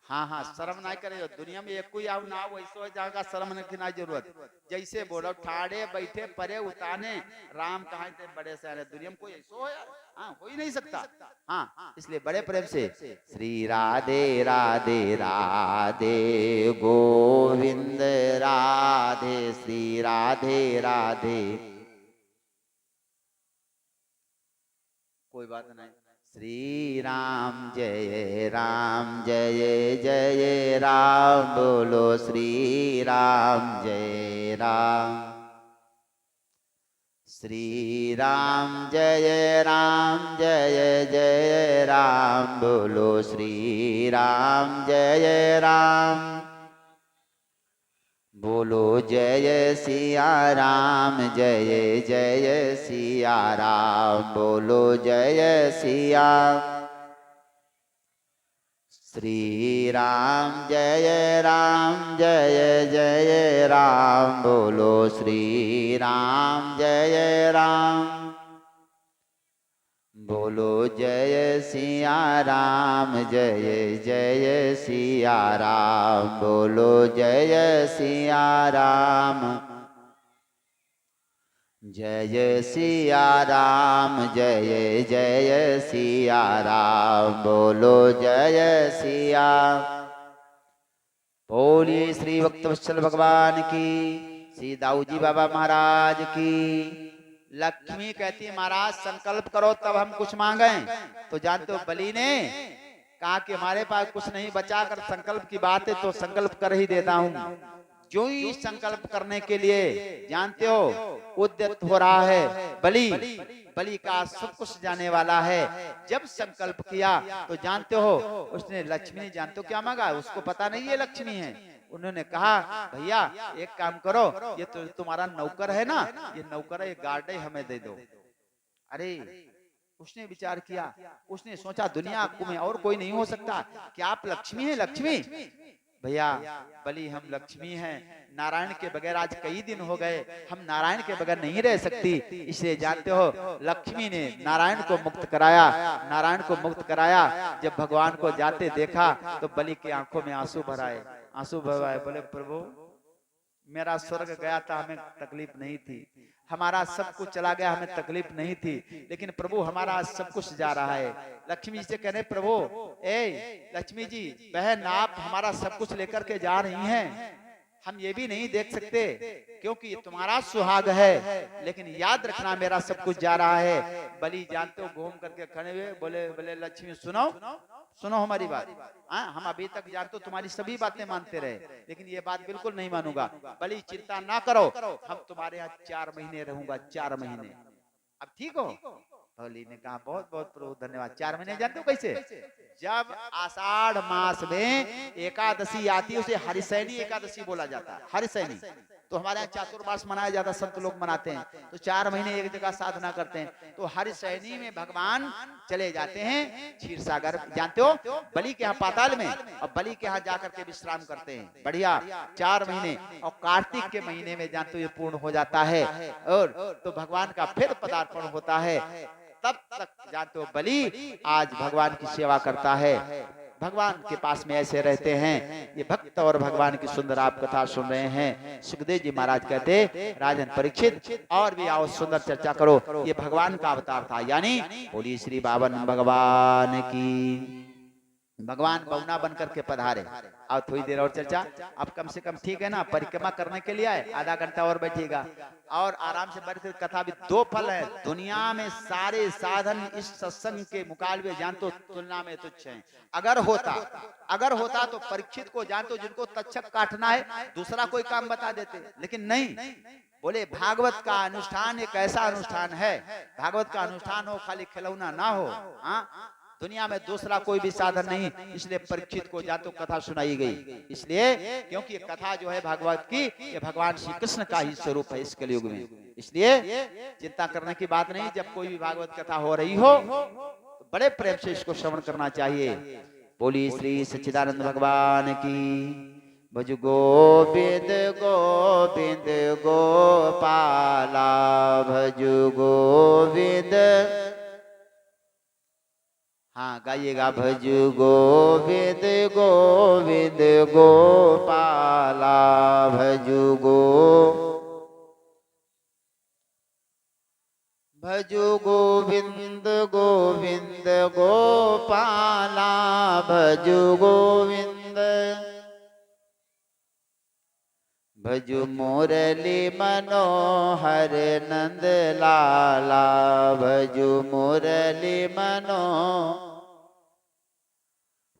हाँ शर्म ना करे, दुनिया में एक कोई आओ ना हो ऐसो जगह शर्म नहीं की जरूरत। जैसे बोलो ठाड़े बैठे परे उताने, राम कहा थे बड़े सारे, दुनिया में कोई ऐसो है? हो ही नहीं सकता। हाँ इसलिए बड़े प्रेम से श्री राधे राधे राधे गोविंद राधे, श्री राधे राधे। कोई बात नहीं। श्री राम जय जय राम, बोलो श्री राम जय राम। श्री राम जय राम, बोलो श्री राम जय राम। बोलो जय सिया राम, जय जय सिया राम, बोलो जय सिया। श्री राम जय जय राम, बोलो श्री राम जय राम। बोलो जय सिया राम, जय जय सिया राम, बोलो जय सिया राम। जय सिया राम, जय जय सिया राम, बोलो जय सिया। बोलिए श्री भक्तवत्सल भगवान की, श्री दाऊ जी बाबा महाराज की। लक्ष्मी कहती महाराज संकल्प करो तब हम कुछ मांगे। तो जानते हो बलि ने कहा कि हमारे पास कुछ नहीं बचा, कर संकल्प की बात है तो संकल्प कर ही देता हूं। जो ही संकल्प करने के लिए जानते हो उद्यत हो रहा है बलि, बलि का सब कुछ जाने वाला है। जब संकल्प किया तो जानते हो उसने लक्ष्मी, जानते हो क्या मांगा, उसको पता नहीं है लक्ष्मी है। उन्होंने कहा भैया एक काम करो, ये तो तुम्हारा नौकर है ना, ये नौकर है, ये गार्ड है, हमें दे दो। अरे उसने विचार किया, उसने सोचा दुनिया में और कोई नहीं हो सकता, क्या आप लक्ष्मी हैं? लक्ष्मी भैया बलि हम लक्ष्मी हैं, नारायण के बगैर आज कई दिन हो गए, हम नारायण के बगैर नहीं रह सकती। इसलिए जानते हो लक्ष्मी ने नारायण को मुक्त कराया, नारायण को मुक्त कराया। जब भगवान को जाते देखा तो बलि की आंखों में आंसू भर आए, आंसू भर आए। बोले प्रभु मेरा स्वर्ग गया था, हमें तकलीफ नहीं थी, हमारा सब कुछ चला गया, हमें तकलीफ नहीं थी, लेकिन प्रभु हमारा सब कुछ जा रहा है। लक्ष्मी जी से कहने प्रभु, ए लक्ष्मी जी बहन आप हमारा सब कुछ लेकर के जा रही हैं, हम ये भी नहीं देख सकते क्योंकि ये तुम्हारा सुहाग है, लेकिन याद रखना मेरा सब कुछ जा रहा है। बलि जानते हो घूम करके खड़े हुए बोले, बोले लक्ष्मी सुनो सुनो हमारी बात, हम अभी तक जानते हो तुम्हारी सभी बातें मानते रहे, लेकिन ये बात बिल्कुल नहीं मानूंगा। बलि चिंता ना करो, हम तुम्हारे यहाँ 4 महीने रहूंगा, 4 महीने। अब ठीक हो? बलि ने कहा बहुत बहुत प्रभु धन्यवाद। 4 महीने जानते हो कैसे? जब आषाढ़ मास में एकादशी आती है उसे हरिशयनी एकादशी बोला जाता है। हरिशयनी तो हमारे यहाँ चातुर्मास मनाया जाता है, संत लोग मनाते हैं, तो 4 महीने एक जगह साधना करते हैं। तो हरिशयनी में भगवान चले जाते हैं क्षीर सागर, जानते हो बलि के यहाँ पाताल में, और बलि के यहाँ जाकर के विश्राम करते हैं बढ़िया 4 महीने। और कार्तिक के महीने में जानते हो ये पूर्ण हो जाता है, और तो भगवान का फिर पदार्पण होता है। तब तक जानते हो बलि आज भगवान की सेवा करता है, भगवान के पास में ऐसे रहते हैं। ये भक्त और भगवान की सुंदर आप कथा सुन रहे हैं। सुखदेव जी महाराज कहते राजन परीक्षित और भी आओ सुंदर चर्चा करो, ये भगवान का अवतार था, यानी बोली श्री बावन भगवान की। भगवान बौना बनकर के पधारे। और थोड़ी देर और चर्चा, अब कम से कम ठीक है ना, परिक्रमा करने के लिए आए, आधा घंटा और बैठेगा और आराम से बैठ कथा भी। 2 फल है दुनिया में, सारे साधन इस सत्संग के मुकाबले जानतो तुलना में तुच्छ हैं। अगर होता तो परीक्षित को जानतो जिनको तक्षक काटना है दूसरा कोई काम बता देते, लेकिन नहीं, बोले भागवत का अनुष्ठान एक ऐसा अनुष्ठान है, भागवत का अनुष्ठान हो खाली खिलौना ना हो। दुनिया में दूसरा कोई भी साधन नहीं, इसलिए परीक्षित को जातो कथा सुनाई गई। इसलिए क्योंकि कथा जो है भागवत की, ये भगवान श्री कृष्ण का ही स्वरूप है इस कलयुग में। इसलिए चिंता करने की बात नहीं, जब कोई भी भागवत कथा हो रही हो तो बड़े प्रेम से इसको श्रवण करना चाहिए। बोली श्री सच्चिदानंद भगवान की। भज गोविंद गोविंद गोपाला, भज गोविंद, हाँ गाइएगा, भज गोविंद गोविंद गोपाला, भज गोविंद गोविंद गोपाला, भज गोविंद, भज मुरली मनोहर नंद लाला, भज मुरली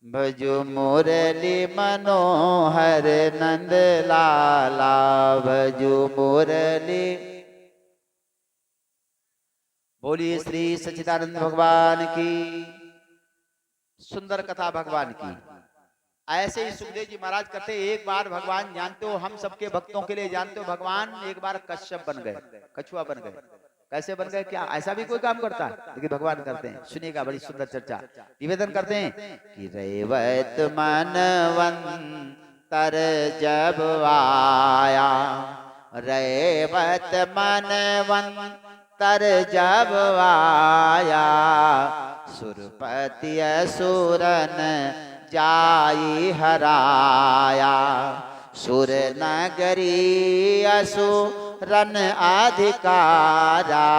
भज मुरली मनोहर नंद लाला, भज मुरली। बोलिए श्री सच्चिदानंद भगवान की। सुंदर कथा भगवान की। ऐसे ही सुखदेव जी महाराज कहते एक बार भगवान, जानते हो हम सबके भक्तों के लिए जानते हो भगवान एक बार कश्यप बन गए, कछुआ बन गए। कैसे बन गए, क्या ऐसा भी कोई काम करता है? लेकिन भगवान करते हैं। सुनिएगा, बड़ी सुंदर चर्चा। निवेदन करते हैं कि रेवत मनवंतर जब आया, रेवत मनवंतर जब आया, सुरपति असुरन जाई हराया, सुर नगरी असुरन अधिकारा,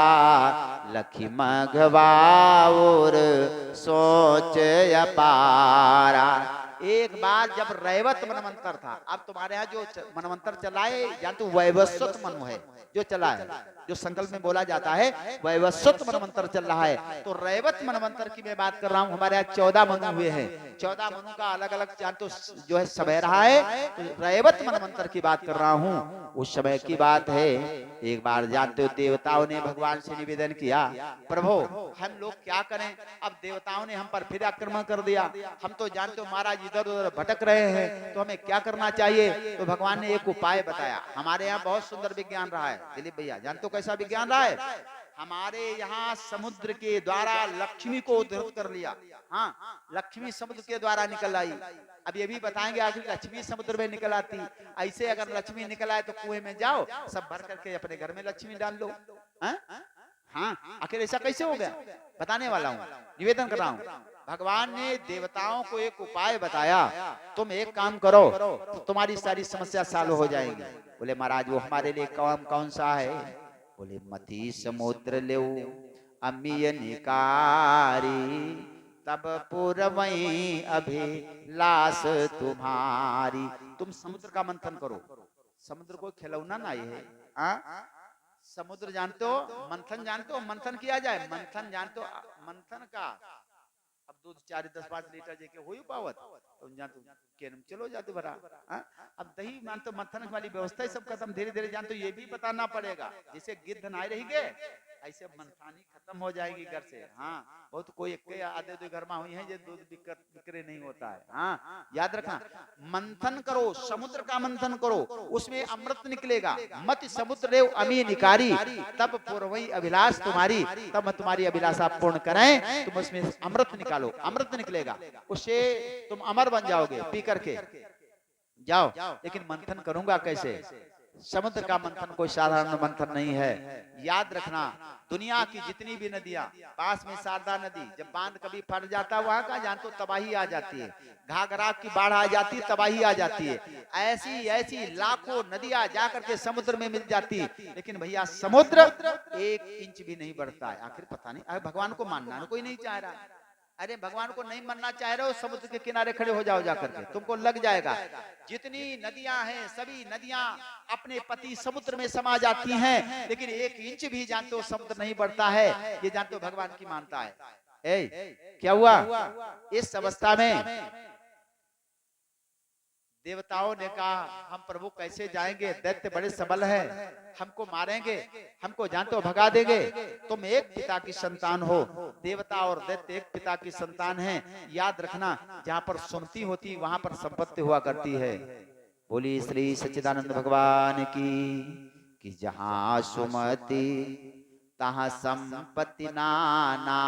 लखी मघवाउर सोच अपारा। एक बार जब रैवत मनवंतर था, अब तुम्हारे यहाँ जो मनवंतर चला है या तो वैवस्वत मनु है जो चला है, जो संकल्प में बोला जाता है वैवस्वत मनवंतर चल रहा है। तो रैवत मनवंतर की मैं बात कर रहा हूँ। हमारे यहाँ 14 मनु हुए हैं, 14 मनु का अलग अलग जान तो जो है समय रहा है। तो रैवत मनवंतर की बात कर रहा हूँ, उस समय की बात है। एक बार जानते हो देवताओं ने भगवान से निवेदन किया, प्रभु हम लोग क्या करें, अब देवताओं ने हम पर फिर आक्रमण कर दिया, हम तो जानते हो महाराज इधर उधर भटक रहे हैं, तो हमें क्या करना चाहिए। तो भगवान ने एक उपाय बताया। हमारे यहाँ बहुत सुंदर विज्ञान रहा है दिलीप भैया, जानते हो कैसा विज्ञान रहा है। हमारे यहाँ समुद्र के द्वारा लक्ष्मी को उद्धृत कर लिया। हाँ, लक्ष्मी समुद्र के द्वारा निकल आई। अब ये भी बताएंगे आखिर लक्ष्मी समुद्र में निकल आती। ऐसे अगर लक्ष्मी निकल आए तो कुएं में जाओ, सब भर करके अपने घर में लक्ष्मी डाल लो। हाँ, आखिर ऐसा कैसे हो गया, बताने वाला हूँ, निवेदन कर रहा हूँ। भगवान ने देवताओं को एक उपाय बताया, तुम एक काम करो तो तुम्हारी सारी समस्या सॉल्व हो जाएगी। बोले महाराज वो हमारे लिए काम कौन सा है। बोले मती समुद्र ले अमीय निकारी, तब पूर्वई अभिलाष तुम्हारी। तुम समुद्र का मंथन करो। समुद्र को खिलौना ना है। समुद्र जानते हो, मंथन जानते हो, मंथन किया जाए, मंथन जानते हो, मंथन का अब दूध 4-10-5 लीटर जेके हो पावत तो जानते केनम चलो जाते भरा। अब दही मानते मंथन वाली व्यवस्था ही सब खत्म, धीरे धीरे जानते ये भी बताना पड़ेगा। जैसे गिद्ध ना रहेंगे ऐसे मंथानी खत्म हो जाएगी घर से। हाँ, बहुत कोई एक आधे दो घर में हुई है जो दूध बिक्रे नहीं होता है। हाँ, याद रखना, मंथन करो, समुद्र का मंथन करो, उसमें अमृत निकलेगा। मत समुद्र रेव अमी निकारी, तब पूर्वई अभिलाष तुम्हारी, तब तुम्हारी अभिलाषा पूर्ण करें, तुम उसमें अमृत निकालो, अमृत निकलेगा, उससे तुम अमर बन जाओगे पी करके जाओ। लेकिन मंथन करूंगा कैसे। समुद्र का मंथन कोई साधारण मंथन नहीं है। याद रखना, दुनिया की जितनी भी नदियां, पास में शारदा नदी, जब बांध कभी फट जाता है वहां का जान तो तबाही आ जाती है, घाघरा की बाढ़ आ जाती, तबाही आ जाती है। ऐसी ऐसी लाखों नदियां जाकर के समुद्र में मिल जाती, लेकिन भैया समुद्र 1 इंच भी नहीं बढ़ता है। आखिर पता नहीं, भगवान को मानना कोई नहीं चाह रहा। अरे भगवान को नहीं मानना चाह रहे हो, समुद्र के किनारे खड़े हो जाओ जाकर के, तुमको लग जाएगा। जितनी नदियां हैं सभी नदियां अपने पति समुद्र में समा जाती हैं, लेकिन 1 इंच भी जानते हो समुद्र नहीं बढ़ता है। ये जानते हो भगवान की मानता है। क्या हुआ इस अवस्था में, देवताओं ने कहा हम प्रभु कैसे जाएंगे, दैत्य बड़े सबल है, हमको मारेंगे, हमको जानते हो भगा देंगे। तुम एक पिता की संतान हो, देवता और दैत्य एक पिता की संतान हैं। याद रखना, जहाँ पर सुमति होती वहां पर संपत्ति हुआ करती है। बोली श्री सच्चिदानंद भगवान की कि जहाँ सुमति तहाँ संपत्ति नाना,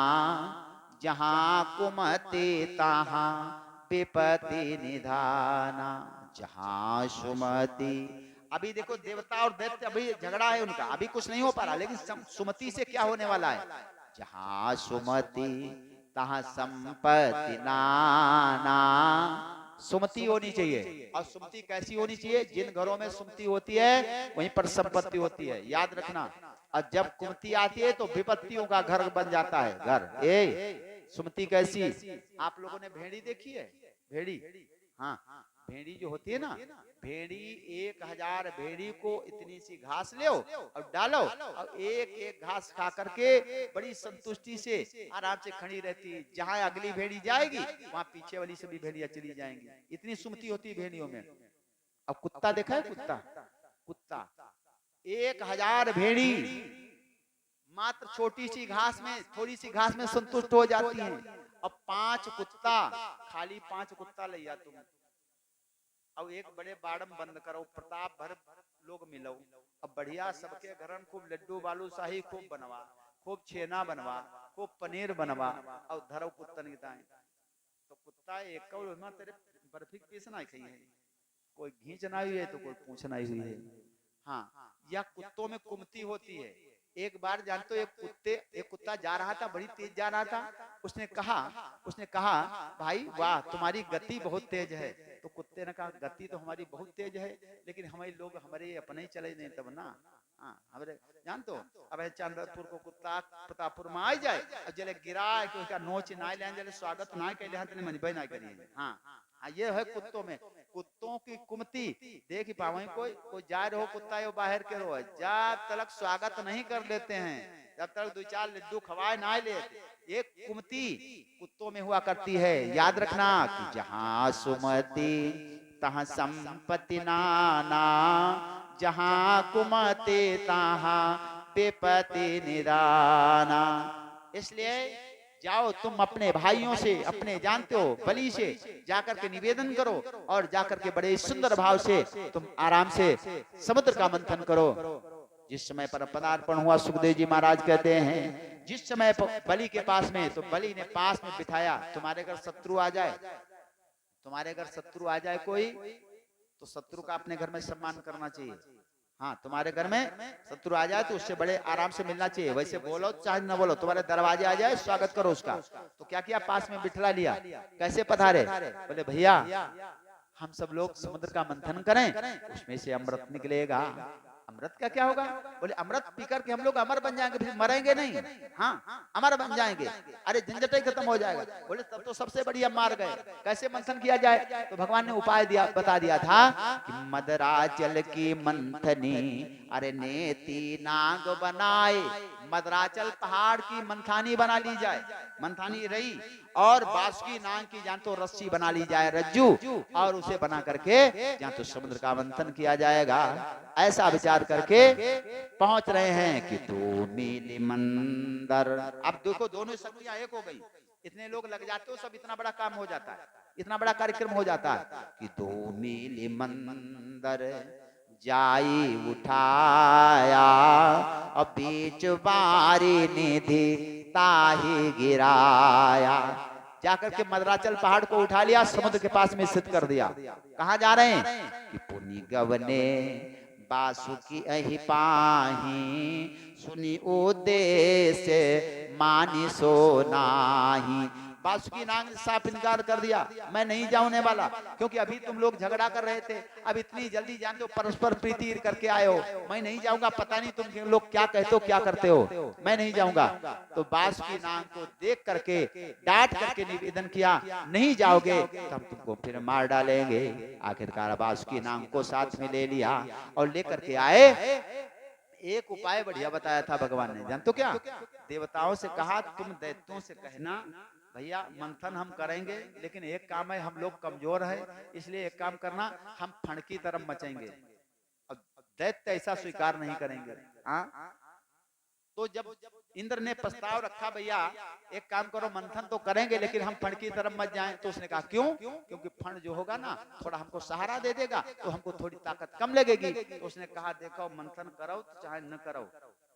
जहाँ कुमति तहाँ विपत्ति निधाना। जहाँ सुमति, अभी देखो देवता और दैत्य अभी झगड़ा है उनका, अभी कुछ नहीं हो पा रहा, लेकिन सुमति से क्या होने वाला है। जहाँ सुमति तहाँ संपत्ति नाना। सुमति होनी चाहिए, और सुमति कैसी होनी चाहिए, जिन घरों में सुमति होती है वहीं पर संपत्ति होती है। याद रखना, और जब कुमति आती है तो विपत्तियों का घर बन जाता है घर। सुमति कैसी, आप लोगों ने भेड़ी देखी है, भेड़ी, हाँ, भेड़ी जो होती है ना, भेड़ी 1000 भेड़ी को इतनी सी घास लो और डालो, और एक एक घास खा करके बड़ी संतुष्टि से आराम से खड़ी रहती। जहां अगली भेड़ी जाएगी वहां पीछे वाली सभी भेड़ियां चली जाएंगी, इतनी सुमति होती है भेड़ियों में। अब कुत्ता देखा है, कुत्ता, कुत्ता 1000 भेड़ी मात्र छोटी सी घास में, थोड़ी सी घास में संतुष्ट हो जाती हैं। अब 5 कुत्ता, खाली 5 कुत्ता ले जा तुम, अब एक बड़े बाड़म बंद करो, प्रताप भर लोग मिलो, अब बढ़िया सबके घर खूब लड्डू बालूशाही खूब बनवा, खूब छेना बनवा, खूब पनीर बनवा, और धरो कुत्तन की दाएं। तो कुत्ता एक तेरे बर्फी पीस ना खाई है, कोई घींच ना हुई है तो कोई पूछ ना हुई है। हाँ, या कुत्तों में कुमति होती है। एक बार जानते हो, एक कुत्ता जा रहा था, बड़ी तेज जा रहा था, उसने कहा भाई वाह तुम्हारी गति बहुत तेज है। तो कुत्ते ने कहा गति तो हमारी बहुत तेज है, लेकिन हमारे लोग हमारे अपने ही चले नहीं तब ना। हाँ, हमारे जानते हो, अब चंद्रपुर को कुत्ता प्रतापपुर में आ जाए और जले गिरा कि उसका नोच ना ले, जले स्वागत ना के लिए मन भाई ना करिए। हाँ, हाँ, ये है कुत्तों में, कुत्तों की कुमति देख ही पावे कोई जा रहे हो कुत्ता यो बाहर के रो, जब तक स्वागत नहीं कर लेते हैं, जब तक दो चार लड्डू खवाए ना ले, एक कुमति कुत्तों में हुआ करती है। याद रखना कि जहां सुमति तहां संपत्ति नाना, जहां कुमति तहां विपत्ति निदाना। इसलिए जाओ तुम अपने भाइयों से, अपने जानते हो बलि से जाकर के निवेदन करो, और जाकर के बड़े सुंदर भाव से तुम आराम से समुद्र का मंथन करो। जिस समय पर पदार्पण हुआ, सुखदेव जी महाराज कहते हैं जिस समय बलि के पास में, तो बलि ने पास में बिठाया। तुम्हारे अगर शत्रु आ जाए, तुम्हारे अगर शत्रु आ जाए कोई, तो शत्रु का अपने घर में सम्मान करना चाहिए। हाँ, तुम्हारे घर में शत्रु आ जाए तो उससे बड़े आराम से मिलना चाहिए। वैसे बोलो चाहे न बोलो, तुम्हारे दरवाजे आ जाए स्वागत करो उसका। तो क्या किया, पास में बिठला लिया। कैसे पधारे, बोले भैया हम सब लोग समुद्र का मंथन करें, उसमें से अमृत निकलेगा। अमृत का क्या होगा, बोले अमृत पीकर के हम लोग अमर बन जाएंगे, फिर मरेंगे नहीं। हाँ, अमर बन जाएंगे, अरे झंझट ही खत्म हो जाएगा। बोले तब तो सबसे बढ़िया मार गए। कैसे मंथन किया जाए, तो भगवान ने उपाय दिया, बता दिया था कि मदराचल की मंथनी, अरे नेति नाग बनाए। मदराचल पहाड़ की मंथानी बना ली जाए, मंथानी रही, और बासुकी नाग की जान तो रस्सी बना ली जाए, रज्जू, और उसे बना करके जहाँ तो समुद्र का मंथन किया जाएगा। ऐसा विचार करके पहुंच रहे हैं कि 2 मील मंदर। अब देखो दोनों शक्तियां एक हो गई, इतने लोग लग जाते हो, सब इतना बड़ा काम हो जाता है, इतना बड़ा कार्यक्रम हो जाता है कि 2 मील मंदर जाई उठाया, और बीच बारी निधि ताही गिराया। जाकर के मदराचल पहाड़ को उठा लिया, समुद्र के पास में स्थित कर दिया। कहाँ जा रहे हैं कि पुनि गवने बासुकी अहि पाही, सुनी उद्देश्य मानी सो नाही। बासुकी नाग ने साफ इनकार कर दिया, मैं नहीं जाने वाला, क्योंकि अभी तुम लोग झगड़ा कर रहे थे, अब इतनी जल्दी जानते हो परस्पर प्रीति करके आए हो, मैं नहीं जाऊंगा, पता नहीं तुम लोग क्या कहते हो क्या करते हो, मैं नहीं जाऊंगा। तो बासुकी नाग को देख करके डांट करके निवेदन किया, नहीं जाओगे तो हम तुमको फिर मार डालेंगे। आखिरकार बासुकी नाग को साथ में ले लिया और लेकर के आए। एक उपाय बढ़िया बताया था भगवान ने, जानते हो क्या, देवताओं से कहा तुम दैत्यों से कहना भैया मंथन हम करेंगे, लेकिन एक काम है, हम लोग कमजोर है, इसलिए एक काम करना, हम फण की तरफ मचेंगे, अब दैत्य ऐसा स्वीकार नहीं करेंगे। हाँ, तो जब इंद्र ने प्रस्ताव रखा भैया एक काम करो मंथन तो करेंगे लेकिन हम फण की तरफ मत जाएं, तो उसने कहा क्यों, क्योंकि फण जो होगा ना थोड़ा हमको सहारा दे देगा, तो हमको थोड़ी ताकत कम लगेगी। तो उसने कहा देखो मंथन करो तो चाहे न करो,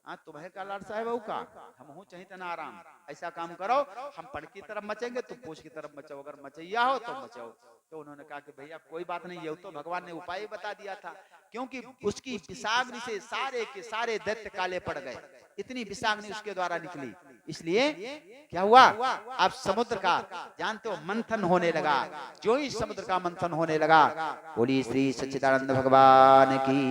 हाँ तुम्हें का लाड़ साहब का, हम हूँ चाहिए तना आराम, ऐसा काम करो हम फण की तरफ मचेंगे, तुम पूछ की तरफ मचो, अगर मचैया हो तो मचो। तो उन्होंने कहा कि भैया कोई बात नहीं, ये तो भगवान ने उपाय बता दिया था, क्योंकि उसकी विषाग्नि से सारे के सारे दैत्य काले पड़ गए, इतनी विषाग्नि उसके द्वारा निकली। इसलिए क्या हुआ, अब समुद्र का जानते हो मंथन होने लगा। जो ही समुद्र का मंथन होने लगा, बोली श्री सच्चिदानंद भगवान की।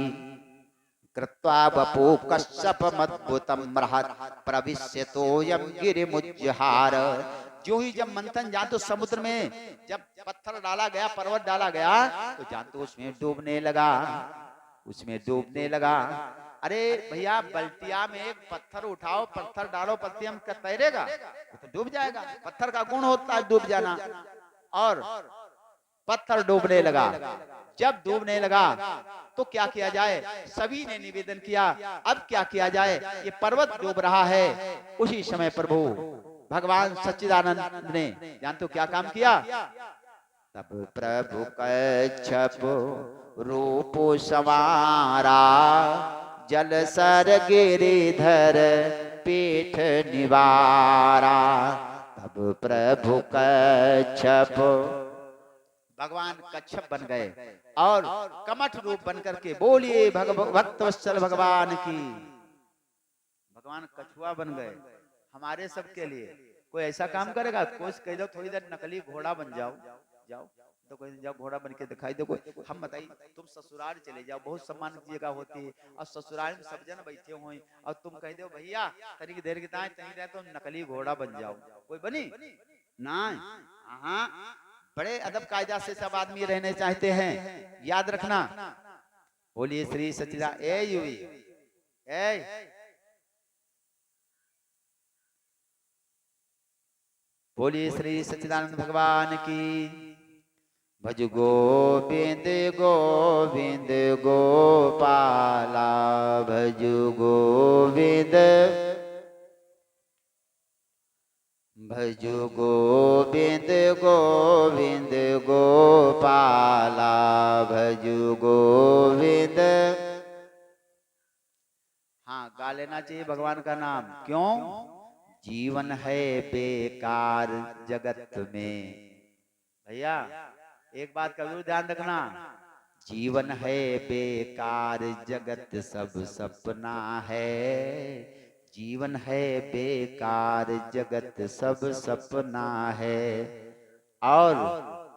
कृत्वा वपु कश्यपमद्भुतं महत् प्रविश्यतो यं गिरिमुज्जहार। जो ही जब मंथन जान तो समुद्र में जब पत्थर डाला गया, पर्वत डाला गया, तो जान तो उसमें डूबने लगा, उसमें डूबने लगा। अरे भैया बल्टिया में एक पत्थर उठाओ, पत्थर डालो पत्तियां का तैरेगा, तो डूब जाएगा, पत्थर का गुण होता है डूब जाना। और पत्थर डूबने लगा, जब डूबने लगा तो क्या किया जाए, सभी ने निवेदन किया अब क्या किया जाए, ये पर्वत डूब रहा है। उसी समय प्रभु भगवान सच्चिदानंद ने जानते हो क्या काम किया, तब प्रभु कच्छप रूप संवारा, जल सर गिरिधर पीठ निवारा। तब प्रभु कच्छप, भगवान कच्छप बन गए और कमठ रूप बनकर के बोलिए भक्तवत्सल भगवान की। भगवान कछुआ बन गए हमारे सबके लिए। कोई ऐसा काम करेगा, कोई कह दो थोड़ी देर नकली घोड़ा बन जाओ, जाओ तो कोई जाओ घोड़ा बन के दिखाई दो। कोई हम बताइए तुम ससुराल चले जाओ, बहुत सम्मान की जगह होती है, और ससुराल में सब जन बैठे हुए और तुम कह दो भैया तनिक देर की तुम नकली घोड़ा बन जाओ, कोई बनी ना। हाँ, बड़े अदब कायदा से सब आदमी रहने चाहते हैं, याद रखना। बोलिए श्री सच्चिदानंद। ए युवी ए बोलिए श्री सच्चिदानंद भगवान की। भज गोविंद गोविंद गोपाला, भज गोविंद भज गोविंद गोविंद गोपाला, भज गोविंद। हाँ, गा लेना चाहिए भगवान का नाम। क्यों? जीवन है बेकार जगत में। भैया एक बात का जरूर ध्यान रखना, जीवन है बेकार जगत सब सपना है। जीवन है बेकार जगत सब सपना है, और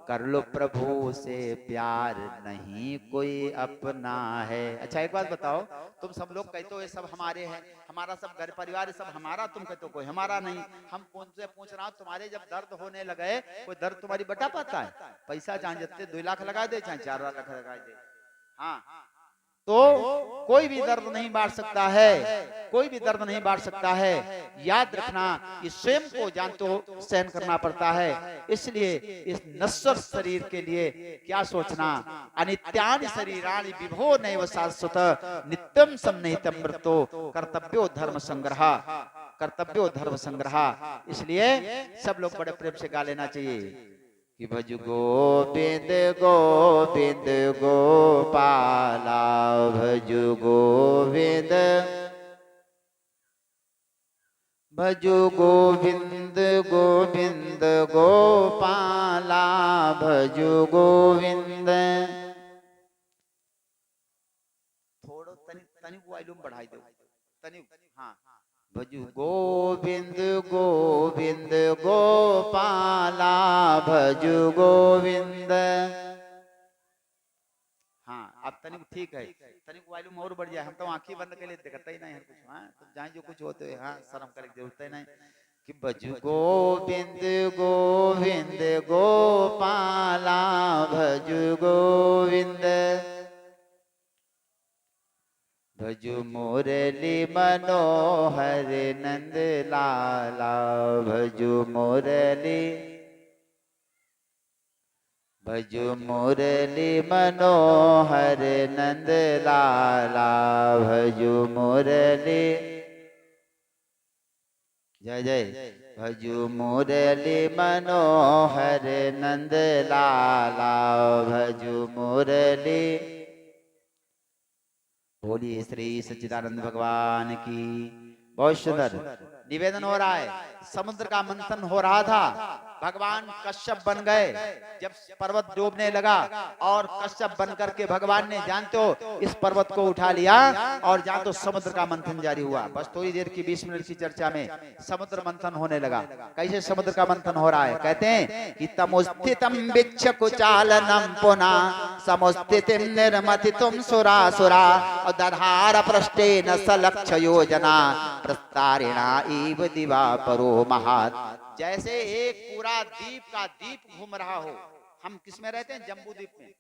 कर लो प्रभु से प्यार नहीं कोई अपना है। अच्छा एक बात बताओ, तुम सब लोग कहते हो ये सब हमारे हैं, हमारा सब घर परिवार सब हमारा, तुम कहते हो कोई हमारा नहीं। हम तुमसे पूछ रहा हूँ, तुम्हारे जब दर्द होने लगे, कोई दर्द तुम्हारी बता पाता है? पैसा चाहे जितने 2 लाख लगा दे, चाहे 4 लाख लगा दे, हाँ, तो कोई भी दर्द नहीं बांट सकता है, कोई भी दर्द नहीं बांट सकता है। याद रखना, इस स्वयं को जानते हो सहन करना पड़ता है। इसलिए इस नश्वर शरीर के लिए क्या सोचना। अनित्यानि शरीराणि विभो नैव शाश्वत, नित्यम सन्निहितं मृत्यो कर्तव्यो धर्म संग्रह, कर्तव्यो धर्म संग्रह। इसलिए सब लोग बड़े प्रेम से गा लेना चाहिए कि भज गोविंद गोविंद गोपाला, भज गोविंद भज गोविंद गोविंद गोपाला, भज गोविंद। थोड़ा तनिक वॉल्यूम बढ़ाई दो, तनिक, हाँ। भज गोविंद गोविंद गोपाला, भज गोविंद। हाँ अब तनिक ठीक है, तनिक वॉल्यूम और बढ़ जाए। हम तो आंखें बंद के लिए देखते ही नहीं है कुछ, हाँ तो जहाँ जो कुछ होते हैं, हाँ शर्म करने की जरूरत ही नहीं। कि भज गोविंद गोविंद गोपाला, भज गोविंद। भज मुरली मनोहर नंद लाला, भज मुरली भज मुरली मनोहर नंद लाला, भज मुरली। जय जय। भज मुरली मनोहर नंद लाला, भज मुरली। बोलिए श्री सच्चिदानंद भगवान की। बहुत सुंदर निवेदन हो रहा है। समुद्र का मंथन हो रहा था, भगवान कश्यप बन गए जब पर्वत डूबने लगा, और कश्यप बन करके भगवान ने, जानते हो, इस पर्वत को उठा लिया, और जानते हो समुद्र का मंथन जारी हुआ। बस थोड़ी देर की 20 मिनट की चर्चा में समुद्र मंथन होने लगा। कैसे समुद्र का मंथन हो रहा है? कहते हैं कि तमुस्थितम बिच्छकुचालनम पुनः समुस्थितिम निर्मथितुम सुरासुरा, और दधार पृष्ठेन सलक्ष योजना प्रस्तारिणा इव दिवा परो महात्। जैसे एक पूरा द्वीप का द्वीप घूम रहा हो। हम किस में रहते हैं? जम्बू द्वीप में।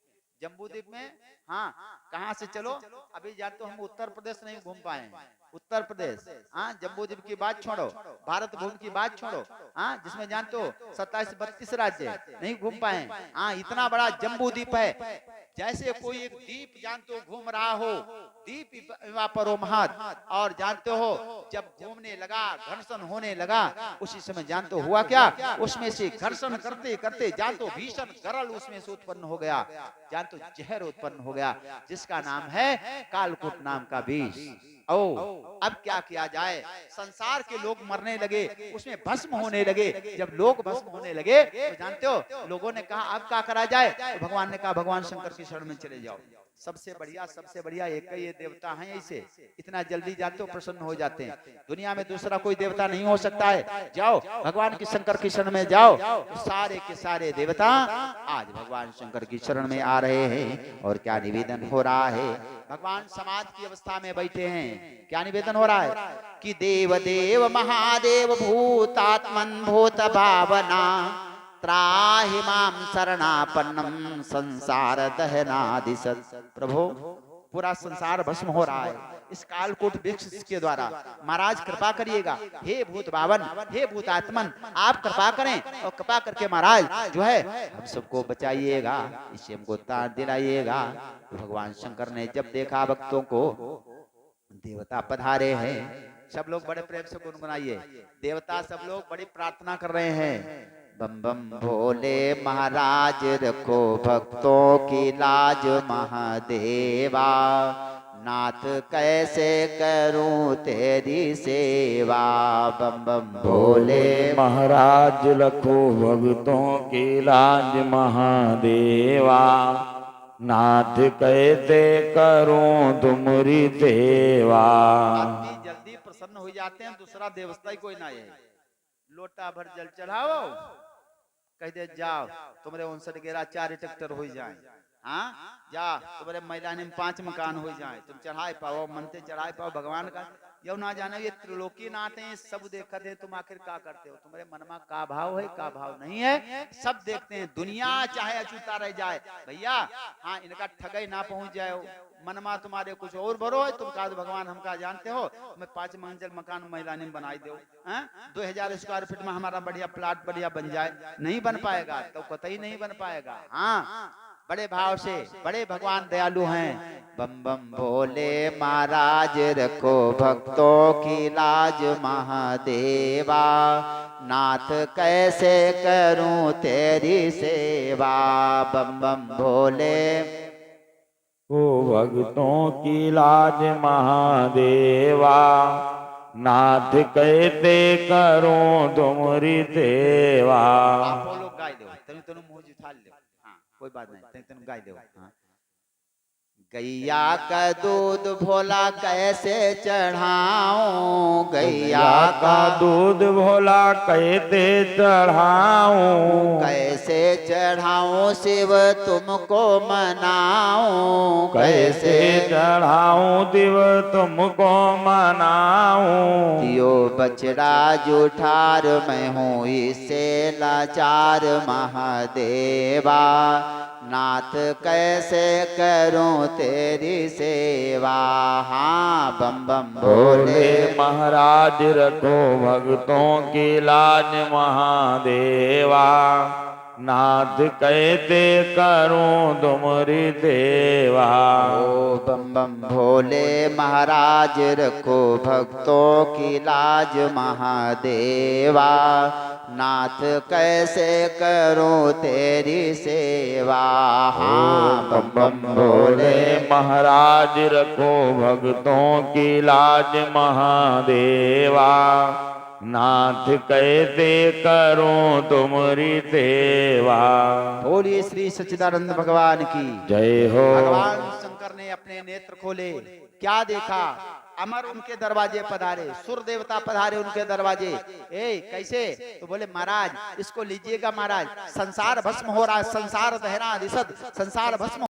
जम्बू द्वीप में, हाँ, कहाँ से चलो, अभी जानते हो हम उत्तर प्रदेश नहीं घूम पाए। उत्तर प्रदेश, हाँ, जम्बू द्वीप की बात छोड़ो, भारत भूमि की बात छोड़ो, हाँ, जिसमें जानते हो 27-32 राज्य, नहीं घूम पाए। हाँ, इतना बड़ा जम्बू द्वीप है। जैसे कोई एक द्वीप जानते हो घूम रहा हो, द्वीप परो महात्, और जानते हो जब घूमने लगा, घर्षण होने लगा, उसी समय जानते हो हुआ क्या? उसमें से घर्षण करते करते जानते हो भीषण गरल उसमें से उत्पन्न हो गया, जानते हो जहर उत्पन्न हो गया, जिसका नाम है कालकूट नाम का विष। ओ अब क्या किया जाए? संसार के लोग मरने लगे, उसमें भस्म होने लगे। जब लोग भस्म होने लगे तो जानते हो लोगों ने कहा अब क्या करा जाए? तो भगवान ने कहा भगवान शंकर की शरण में चले जाओ। सबसे बढ़िया एक ही ये देवता हैं, ऐसे इतना जल्दी जाते हो प्रसन्न हो जाते हैं। दुनिया में दूसरा कोई देवता नहीं हो सकता है। जाओ भगवान की शंकर की शरण में जाओ। सारे के सारे देवता आज भगवान शंकर की शरण में आ रहे हैं। और क्या निवेदन हो रहा है? भगवान समाज की अवस्था में बैठे हैं। क्या निवेदन हो रहा है? कि देव देव महादेव भूतात्मन भूत भावना त्राहि मां शरणापन्नम संसार दहनादिशत। प्रभु पूरा संसार भस्म हो रहा है इस कालकूट वृक्ष के द्वारा, महाराज कृपा करिएगा। हे भूत बावन, हे भूतात्मन, आप कृपा करें और कृपा करके महाराज जो है हम सबको बचाइएगा, इसे हमको तार दिलाइएगा। तो भगवान शंकर ने जब देखा भक्तों को, देवता पधारे हैं, सब लोग बड़े प्रेम से गुनगुनाइए, देवता सब लोग बड़ी प्रार्थना कर रहे हैं। बम बम भोले महाराज रखो भक्तों की लाज महादेवा, नाथ कैसे करूं तेरी सेवा। बम बम भोले महाराज रखो भक्तों की लाज महादेवा, नाथ कैसे करूं तुमरी सेवा। आदमी जल्दी प्रसन्न हो जाते हैं, दूसरा देवस्था ही कोई ना है। लोटा भर जल चढ़ाओ, कह दे जाओ तुम्हारे 59 4 ट्रैक्टर हो जाए, हाँ जा तुम्हारे मैदानी में 5 मकान हो जाए, तुम चढ़ाए पाओ, मनते चढ़ाए पाओ भगवान का। यौ ना जानो ये त्रिलोकी नाथ हैं, सब देखते हैं, तुम आखिर क्या करते हो, तुम्हारे मन में का भाव है का भाव नहीं है, सब देखते हैं। दुनिया चाहे अछूता रह जाए भैया, हाँ इनका ठगई ना पहुंच जाए, मन में तुम्हारे कुछ और भरो है, तुम कहा भगवान हम का जानते हो, मैं 5 मंजिल मकान मैदानी में बनाई दो, 2000 स्क्वायर फीट में हमारा बढ़िया प्लाट बढ़िया बन जाए, नहीं बन पाएगा, तो कतई नहीं बन पाएगा। हाँ बड़े भाव से, बड़े भगवान दयालु हैं। बम बम भोले महाराज रखो भक्तों की लाज महादेवा, नाथ कैसे करूं तेरी सेवा। बम बम भोले ओ भक्तों की लाज महादेवा, नाथ कैसे करूं तुमरी सेवा। आप वो लोग गाय दो, तेनु मुंह जुठा ले, हाँ कोई बात नहीं, तेनु गाय दो। हाँ गैया का दूध भोला कैसे चढ़ाऊं, गैया का दूध भोला कैसे चढ़ाऊं, कैसे चढ़ाऊं शिव तुमको मनाऊं, कैसे चढ़ाऊं दिव तुमको मनाऊं। दियो बछड़ा जुठार मैं हूँ इससे लाचार महादेवा, नाथ कैसे करूं तेरी सेवा। हाँ बम बम भोले महाराज रखो भक्तों की लाज महादेवा, नाथ कैसे करूं तुमरी सेवा। ओ बम बम भोले महाराज रखो भक्तों की लाज महादेवा, नाथ कैसे करूं तेरी सेवा। हाँ बम बम भोले महाराज रखो भक्तों की लाज महादेवा, नाथ कैसे करूं तुमरी सेवा। बोलिए श्री सच्चिदानंद भगवान की जय हो। भगवान शंकर ने अपने नेत्र खोले, क्या देखा, अमर उनके दरवाजे पधारे, सुर देवता पधारे उनके दरवाजे। कैसे, तो बोले महाराज इसको लीजिएगा महाराज, संसार भस्म हो रहा है, संसार दहना दिशत, संसार भस्म